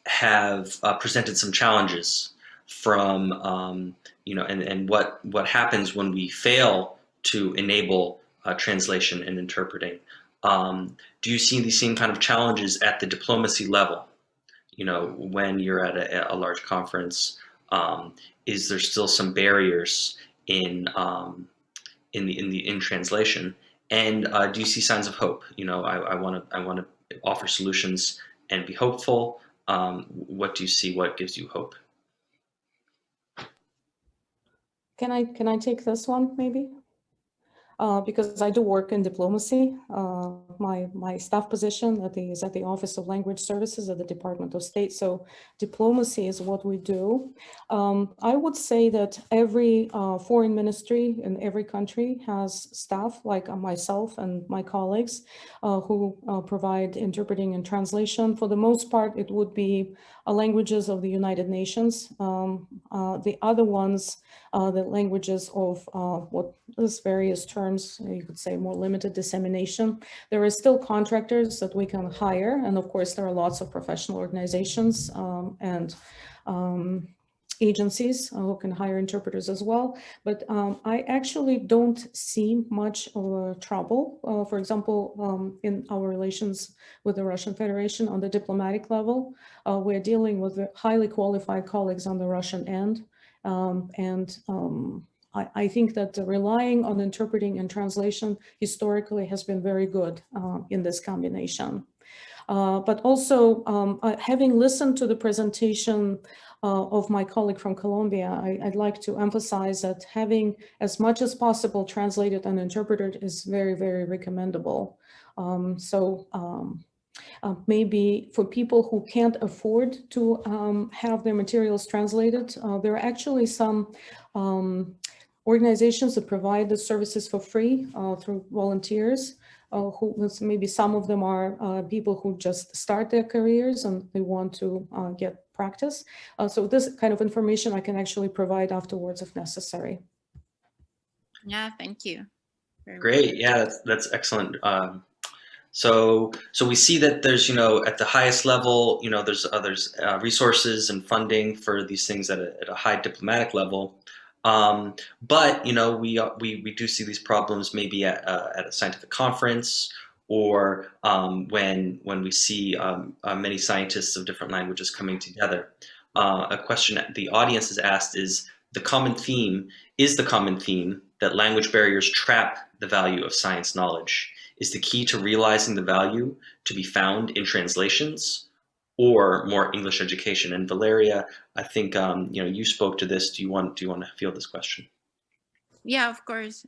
have presented some challenges from you know, and what happens when we fail to enable translation and interpreting. Do you see these same kind of challenges at the diplomacy level? You know, when you're at a large conference, is there still some barriers in translation? And do you see signs of hope? You know, I want to offer solutions and be hopeful. What do you see? What gives you hope? Can I take this one maybe? Because I do work in diplomacy. My staff position is at the Office of Language Services at the Department of State. So diplomacy is what we do. I would say that every foreign ministry in every country has staff like myself and my colleagues who provide interpreting and translation. For the most part, it would be languages of the United Nations. The other ones, the languages of what is various terms, you could say more limited dissemination. There are still contractors that we can hire. And of course, there are lots of professional organizations and agencies who can hire interpreters as well. But I actually don't see much of a trouble. For example, in our relations with the Russian Federation on the diplomatic level, we're dealing with highly qualified colleagues on the Russian end. I think that relying on interpreting and translation historically has been very good in this combination. But also, having listened to the presentation of my colleague from Colombia, I'd like to emphasize that having as much as possible translated and interpreted is very, very recommendable. Maybe for people who can't afford to have their materials translated, there are actually some organizations that provide the services for free through volunteers. Who maybe some of them are people who just start their careers and they want to get practice. So this kind of information I can actually provide afterwards if necessary. Yeah, thank you. Great. Yeah, that's excellent. So we see that there's, you know, at the highest level, you know, there's resources and funding for these things at a high diplomatic level. But, you know, we do see these problems maybe at a scientific conference or when we see many scientists of different languages coming together. A question the audience has asked is the common theme that language barriers trap the value of science knowledge? Is the key to realizing the value to be found in translations or more English education? And Valeria, I think you spoke to this. Do you want to field this question? Yeah, of course.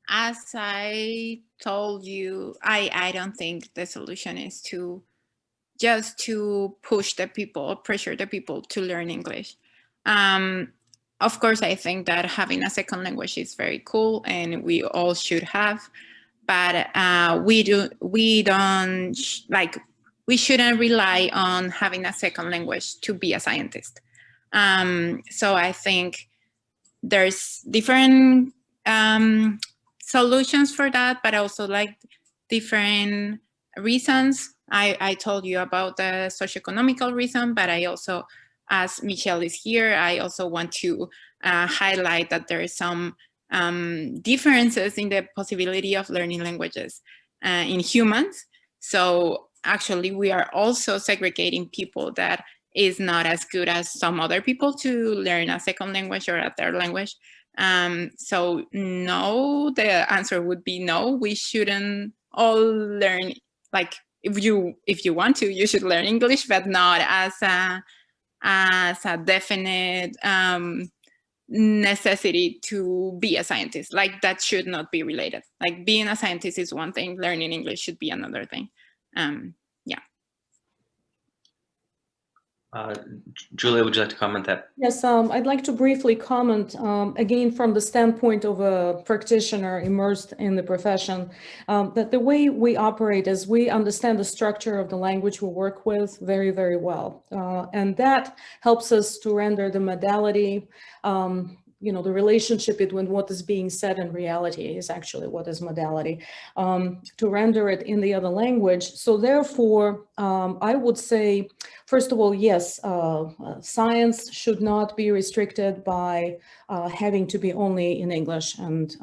As I told you, I don't think the solution is to just to push the people, pressure the people to learn English. Of course, I think that having a second language is very cool, and we all should have. But we shouldn't rely on having a second language to be a scientist. So I think there's different solutions for that, but also like different reasons. I told you about the socioeconomical reason, but I also, as Michelle is here, I also want to highlight that there is some differences in the possibility of learning languages in humans. So actually we are also segregating people that is not as good as some other people to learn a second language or a third language. So no, the answer would be no, we shouldn't all learn, like if you want to, you should learn English, but not as a definite necessity to be a scientist. Like that should not be related. Like being a scientist is one thing, learning English should be another thing. Yeah. Julia, would you like to comment that? Yes, I'd like to briefly comment, again, from the standpoint of a practitioner immersed in the profession, that the way we operate is we understand the structure of the language we work with very, very well. And that helps us to render the modality, the relationship between what is being said and reality is actually what is modality, to render it in the other language. So therefore, I would say, first of all, yes, science should not be restricted by having to be only in English, and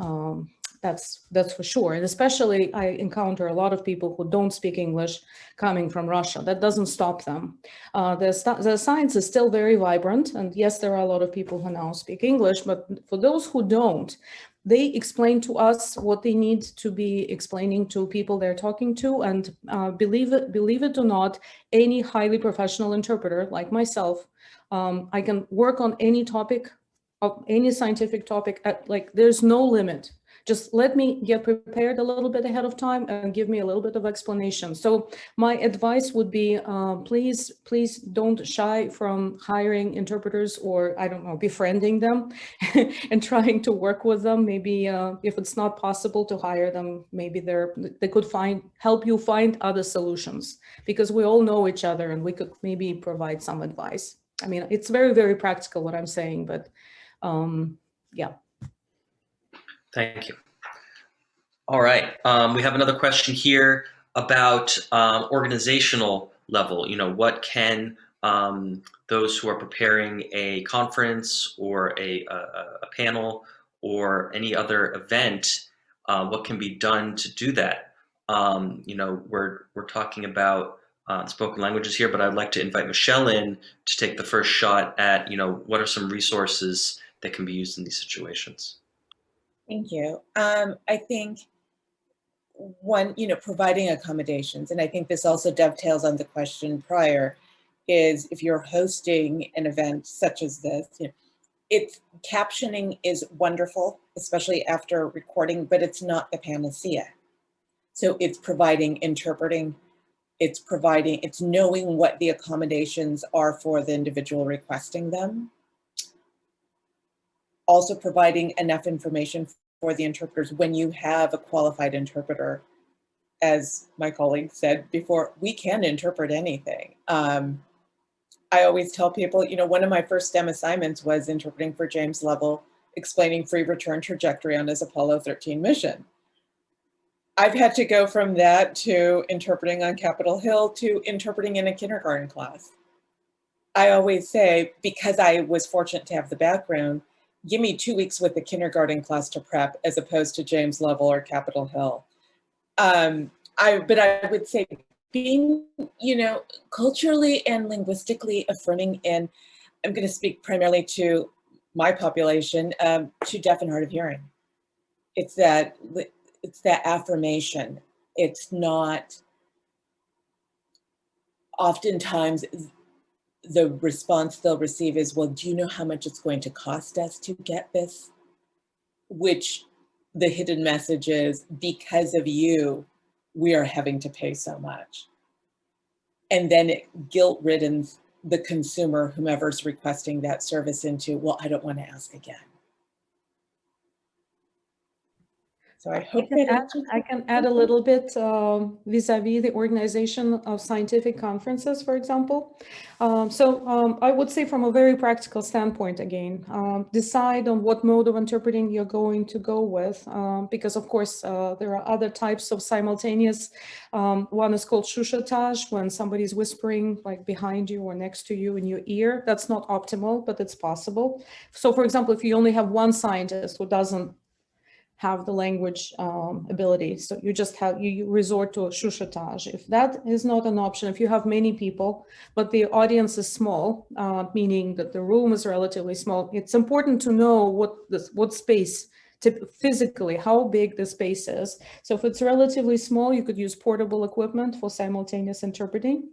that's for sure. And especially I encounter a lot of people who don't speak English coming from Russia. That doesn't stop them. The science is still very vibrant, and yes, there are a lot of people who now speak English, but for those who don't, they explain to us what they need to be explaining to people they're talking to, and believe it or not, any highly professional interpreter like myself, I can work on any topic, of any scientific topic, there's no limit. Just let me get prepared a little bit ahead of time and give me a little bit of explanation. So my advice would be, please don't shy from hiring interpreters, or I don't know, befriending them and trying to work with them. Maybe if it's not possible to hire them, maybe they could help you find other solutions, because we all know each other and we could maybe provide some advice. I mean, it's very, very practical what I'm saying, but yeah. Thank you. All right, we have another question here about organizational level. What can those who are preparing a conference or a panel or any other event, what can be done to do that? We're talking about spoken languages here, but I'd like to invite Michelle in to take the first shot at, what are some resources that can be used in these situations? Thank you. I think one, providing accommodations, and I think this also dovetails on the question prior, is if you're hosting an event such as this, captioning is wonderful, especially after recording, but it's not the panacea. So it's providing interpreting, it's knowing what the accommodations are for the individual requesting them. Also providing enough information for the interpreters when you have a qualified interpreter. As my colleague said before, we can interpret anything. I always tell people, one of my first STEM assignments was interpreting for James Leville, explaining free return trajectory on his Apollo 13 mission. I've had to go from that to interpreting on Capitol Hill to interpreting in a kindergarten class. I always say, because I was fortunate to have the background, give me 2 weeks with the kindergarten class to prep as opposed to James Leville or Capitol Hill. But I would say being, culturally and linguistically affirming, and I'm going to speak primarily to my population to deaf and hard of hearing. It's that affirmation. It's not, oftentimes the response they'll receive is, well, do you know how much it's going to cost us to get this? Which the hidden message is, because of you, we are having to pay so much. And then it guilt-ridden the consumer, whomever's requesting that service, into, well, I don't want to ask again. So I hope I can add a little bit vis-a-vis the organization of scientific conferences, for example. I would say, from a very practical standpoint, again, decide on what mode of interpreting you're going to go with, because of course there are other types of simultaneous. One is called chuchotage, when somebody's whispering like behind you or next to you in your ear. That's not optimal, but it's possible. So for example, if you only have one scientist who doesn't have the language ability, so you resort to a chuchotage. If that is not an option, if you have many people, but the audience is small, meaning that the room is relatively small, it's important to know what space, physically, how big the space is. So if it's relatively small, you could use portable equipment for simultaneous interpreting.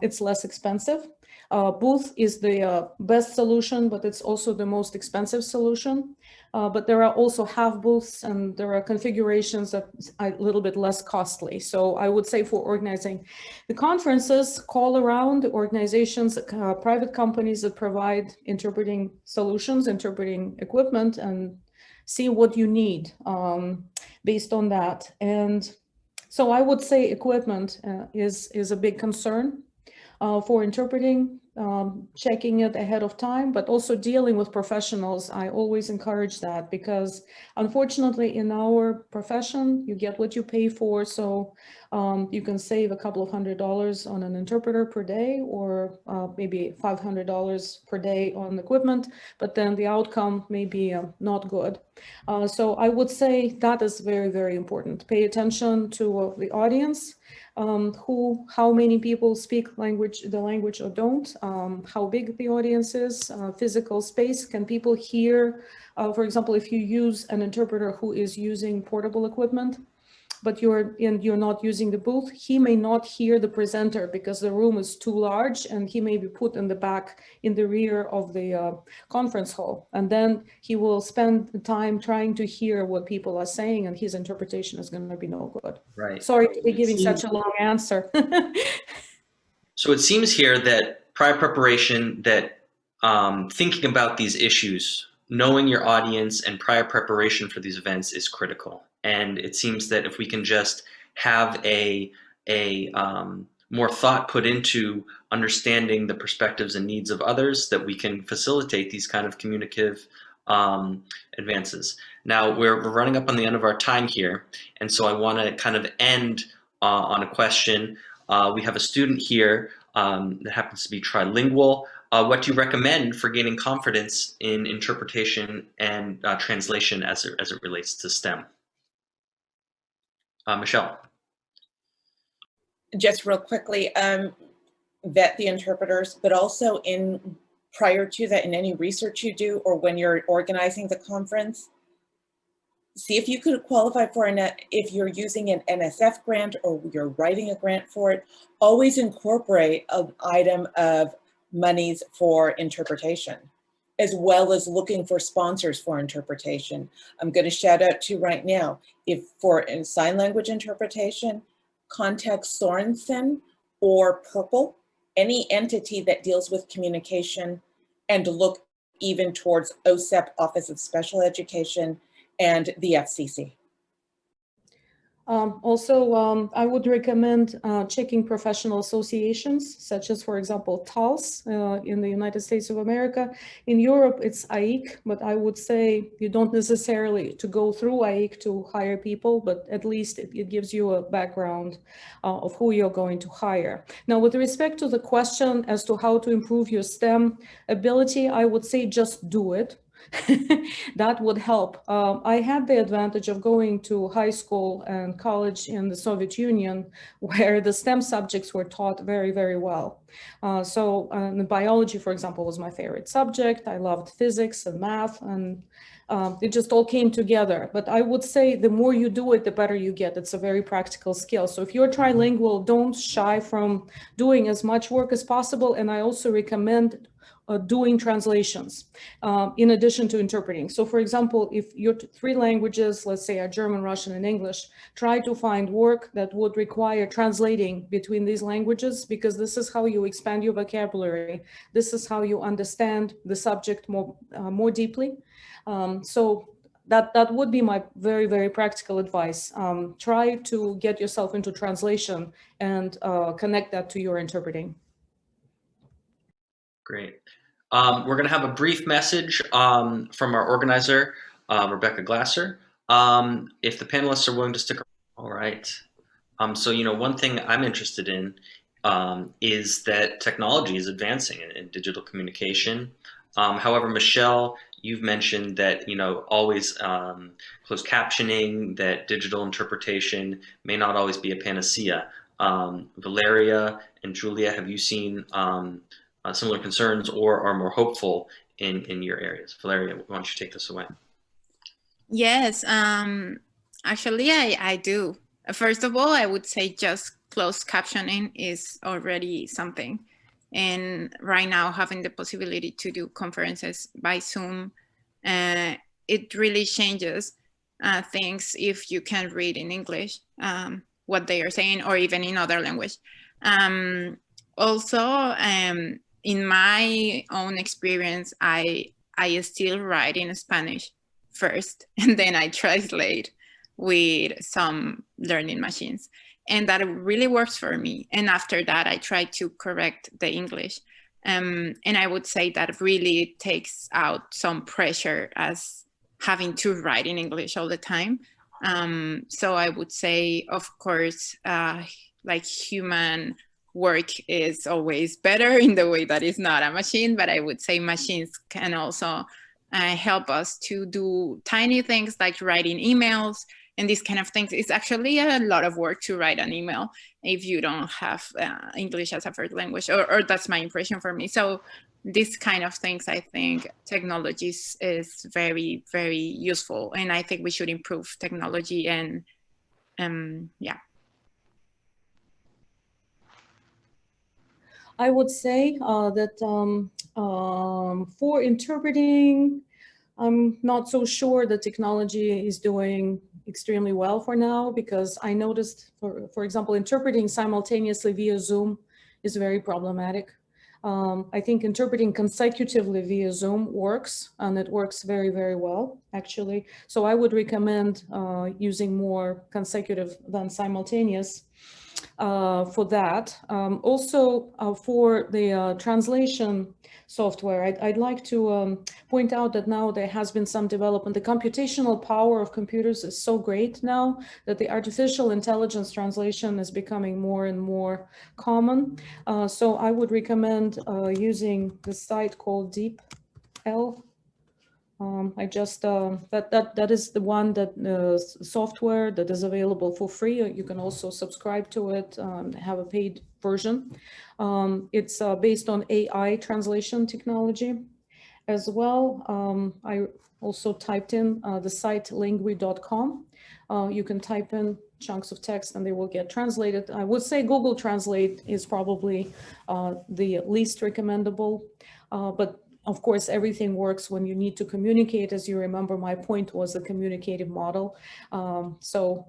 It's less expensive. Booth is the best solution, but it's also the most expensive solution. But there are also half booths, and there are configurations that are a little bit less costly. So I would say, for organizing the conferences, call around organizations, private companies that provide interpreting solutions, interpreting equipment, and see what you need based on that. And so I would say equipment is a big concern for interpreting, checking it ahead of time, but also dealing with professionals. I always encourage that, because unfortunately in our profession, you get what you pay for. So you can save a couple of $100 on an interpreter per day, or maybe $500 per day on equipment, but then the outcome may be not good. So I would say that is very, very important. Pay attention to the audience. How many people speak the language or don't, how big the audience is, physical space. Can people hear, for example, if you use an interpreter who is using portable equipment, but you're not using the booth, he may not hear the presenter because the room is too large, and he may be put in the back, in the rear of the conference hall. And then he will spend the time trying to hear what people are saying, and his interpretation is going to be no good. Right. Sorry to be giving such a long answer. So it seems here that prior preparation, that thinking about these issues, knowing your audience, and prior preparation for these events is critical. And it seems that if we can just have a more thought put into understanding the perspectives and needs of others, that we can facilitate these kind of communicative advances. Now we're running up on the end of our time here, and so I want to kind of end on a question. We have a student here that happens to be trilingual. What do you recommend for gaining confidence in interpretation and translation as it relates to STEM? Michelle. Just real quickly, vet the interpreters, but also prior to that, in any research you do, or when you're organizing the conference, see if you could qualify for if you're using an NSF grant or you're writing a grant for it, always incorporate an item of monies for interpretation, as well as looking for sponsors for interpretation. I'm going to shout out to right now, if for sign language interpretation, contact Sorensen or Purple, any entity that deals with communication, and look even towards OSEP, Office of Special Education, and the FCC. Also, I would recommend checking professional associations, such as, for example, TALS in the United States of America. In Europe, it's AIC, but I would say you don't necessarily to go through AIC to hire people, but at least it gives you a background of who you're going to hire. Now, with respect to the question as to how to improve your STEM ability, I would say just do it. That would help. I had the advantage of going to high school and college in the Soviet Union, where the STEM subjects were taught very, very well. The biology, for example, was my favorite subject. I loved physics and math, and it just all came together. But I would say the more you do it, the better you get. It's a very practical skill. So if you're trilingual, don't shy from doing as much work as possible. And I also recommend doing translations in addition to interpreting. So for example, if you're three languages, let's say are German, Russian, and English, try to find work that would require translating between these languages, because this is how you expand your vocabulary. This is how you understand the subject more deeply. So that would be my very, very practical advice. Try to get yourself into translation and connect that to your interpreting. Great. We're going to have a brief message from our organizer, Rebecca Glasser. If the panelists are willing to stick around. All right. So, one thing I'm interested in is that technology is advancing in digital communication. However, Michelle, you've mentioned that, always closed captioning, that digital interpretation may not always be a panacea. Valeria and Julia, have you seen similar concerns or are more hopeful in your areas? Valeria, why don't you take this away? Yes, actually I do. First of all, I would say just closed captioning is already something. And right now having the possibility to do conferences by Zoom, it really changes things if you can read in English what they are saying, or even in other language. Also, in my own experience, I still write in Spanish first, and then I translate with some learning machines. And that really works for me. And after that, I try to correct the English. And I would say that really takes out some pressure as having to write in English all the time. So I would say, of course, like human work is always better in the way that it's not a machine, but I would say machines can also help us to do tiny things like writing emails and these kind of things. It's actually a lot of work to write an email if you don't have English as a first language, or that's my impression for me. So these kind of things, I think technology is very, very useful, and I think we should improve technology. And yeah. I would say that for interpreting, I'm not so sure that technology is doing extremely well for now, because I noticed, for example, interpreting simultaneously via Zoom is very problematic. I think interpreting consecutively via Zoom works, and it works very, very well, actually. So I would recommend using more consecutive than simultaneous for that. Also, for the translation software, I'd like to point out that now there has been some development. The computational power of computers is so great now that the artificial intelligence translation is becoming more and more common. So I would recommend using the site called DeepL. I just that is the one that software that is available for free. You can also subscribe to it, have a paid version. It's based on AI translation technology as well. I also typed in the site lingui.com. You can type in chunks of text and they will get translated. I would say Google Translate is probably the least recommendable, but of course, everything works when you need to communicate. As you remember, my point was the communicative model. So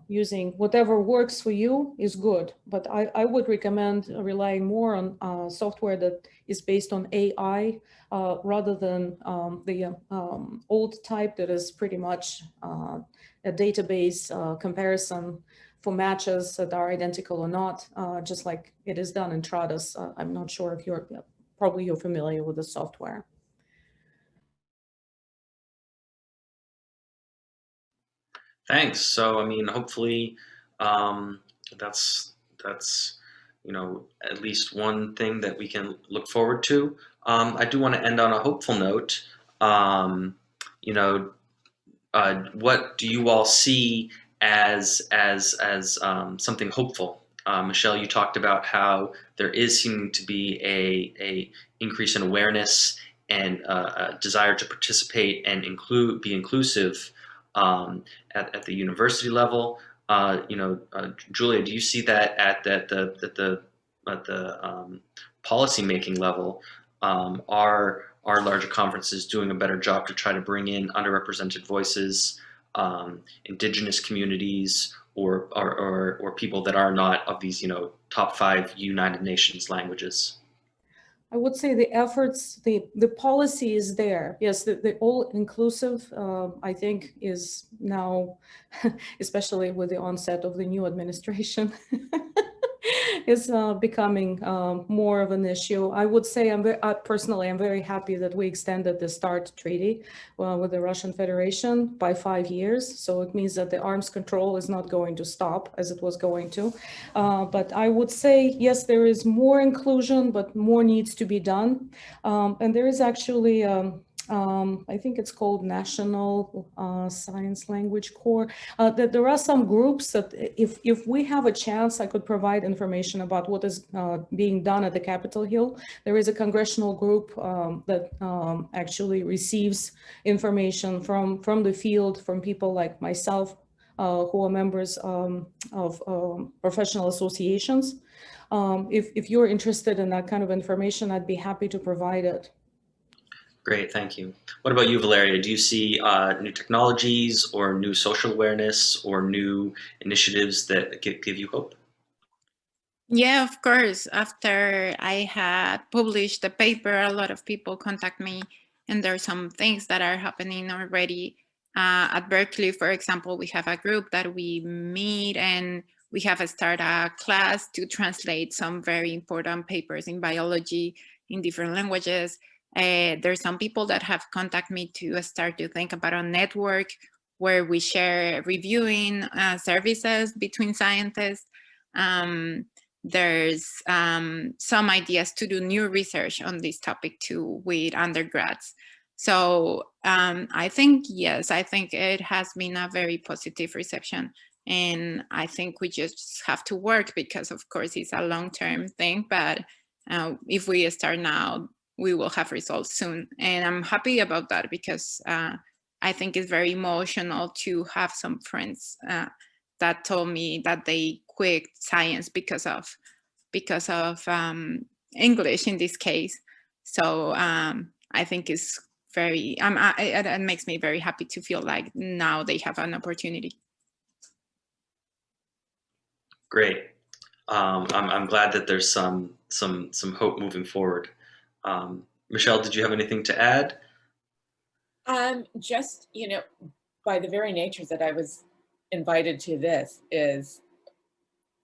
using whatever works for you is good, but I would recommend relying more on software that is based on AI rather than the old type that is pretty much a database comparison for matches that are identical or not, just like it is done in Trados. I'm not sure if probably you're familiar with the software. Thanks. So, I mean, hopefully that's at least one thing that we can look forward to. I do want to end on a hopeful note. You know, what do you all see as something hopeful? Michelle, you talked about how there is seeming to be a increase in awareness and a desire to participate and be inclusive at the university level. Julia, do you see that at the policy making level? Are larger conferences doing a better job to try to bring in underrepresented voices, indigenous communities, or people that are not of these, top 5 United Nations languages? I would say the efforts, the policy is there. Yes, the all-inclusive, I think, is now, especially with the onset of the new administration, is becoming more of an issue. I would say personally, I'm very happy that we extended the START treaty with the Russian Federation by 5 years. So it means that the arms control is not going to stop as it was going to. But I would say, yes, there is more inclusion, but more needs to be done. And there is actually, I think it's called National Science Language Corps. That there are some groups that if we have a chance, I could provide information about what is being done at the Capitol Hill. There is a congressional group that actually receives information from the field, from people like myself, who are members of professional associations. If you're interested in that kind of information, I'd be happy to provide it. Great, thank you. What about you, Valeria? Do you see new technologies or new social awareness or new initiatives that give you hope? Yeah, of course. After I had published the paper, a lot of people contact me, and there are some things that are happening already. At Berkeley, for example, we have a group that we meet, and we have started a class to translate some very important papers in biology in different languages. There's some people that have contacted me to start to think about a network where we share reviewing services between scientists. There's some ideas to do new research on this topic too with undergrads. So I think, yes, I think it has been a very positive reception. And I think we just have to work because, of course, it's a long-term thing. But if we start now, we will have results soon. And I'm happy about that because I think it's very emotional to have some friends that told me that they quit science because of English in this case. So I think it's very, it makes me very happy to feel like now they have an opportunity. Great. I'm glad that there's some hope moving forward. Michelle, did you have anything to add? Just, by the very nature that I was invited to this is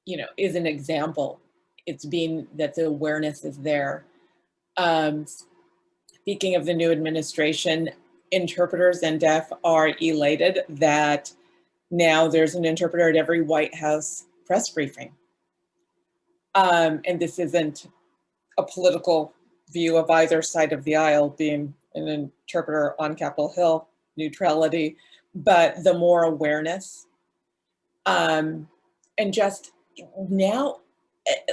an example. It's being that the awareness is there. Speaking of the new administration, interpreters and deaf are elated that now there's an interpreter at every White House press briefing. And this isn't a political view of either side of the aisle, being an interpreter on Capitol Hill, neutrality, but the more awareness. And just now,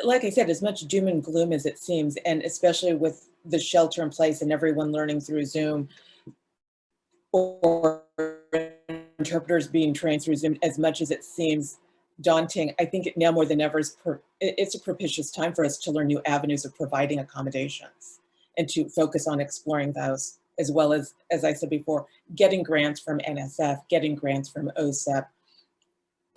like I said, as much doom and gloom as it seems, and especially with the shelter in place and everyone learning through Zoom, or interpreters being trained through Zoom, as much as it seems daunting, I think now more than ever it's a propitious time for us to learn new avenues of providing accommodations and to focus on exploring those, as well as I said before, getting grants from NSF, getting grants from OSEP,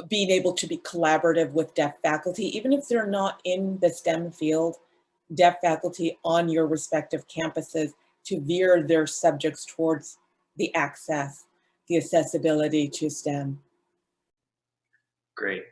being able to be collaborative with deaf faculty, even if they're not in the STEM field, deaf faculty on your respective campuses to veer their subjects towards the access, the accessibility to STEM. Great.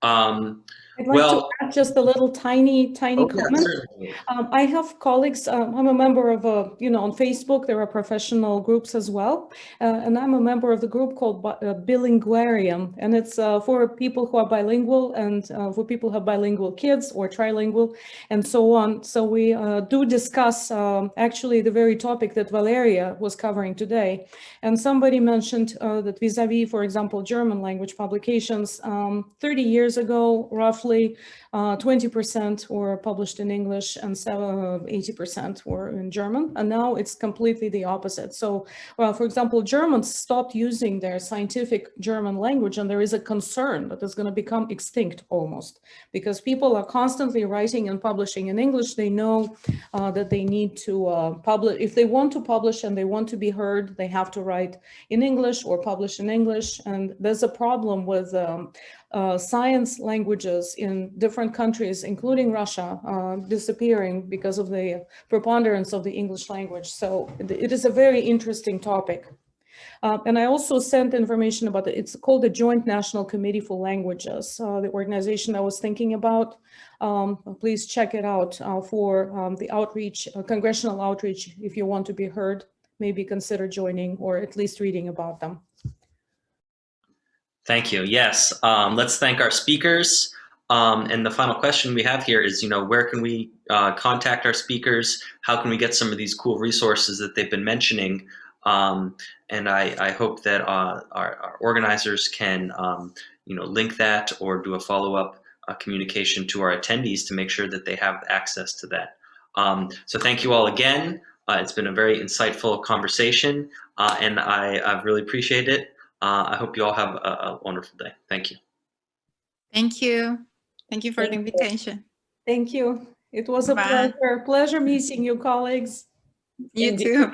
I I'd like to add just a little tiny comment. Certainly. I have colleagues. I'm a member of on Facebook, there are professional groups as well. And I'm a member of the group called Bilinguarium. And it's for people who are bilingual and for people who have bilingual kids or trilingual and so on. So we do discuss actually the very topic that Valeria was covering today. And somebody mentioned that vis-a-vis, for example, German language publications, 30 years ago, roughly 20% were published in English and 80% were in German. And now it's completely the opposite. So, well, for example, Germans stopped using their scientific German language, and there is a concern that it's going to become extinct almost, because people are constantly writing and publishing in English. They know that they need to publish. If they want to publish and they want to be heard, they have to write in English or publish in English. And there's a problem with science languages in different countries, including Russia, disappearing because of the preponderance of the English language. So it is a very interesting topic. And I also sent information about it. It's called the Joint National Committee for Languages, the organization I was thinking about. Please check it out for the outreach, congressional outreach. If you want to be heard, maybe consider joining or at least reading about them. Thank you. Yes, let's thank our speakers. And the final question we have here is, where can we contact our speakers? How can we get some of these cool resources that they've been mentioning? And I hope that our organizers can, link that or do a follow-up communication to our attendees to make sure that they have access to that. So thank you all again. It's been a very insightful conversation, and I've really appreciated it. I hope you all have a wonderful day. Thank you. Thank you. Thank you for the invitation. Thank you. It was a pleasure meeting you, colleagues. You too.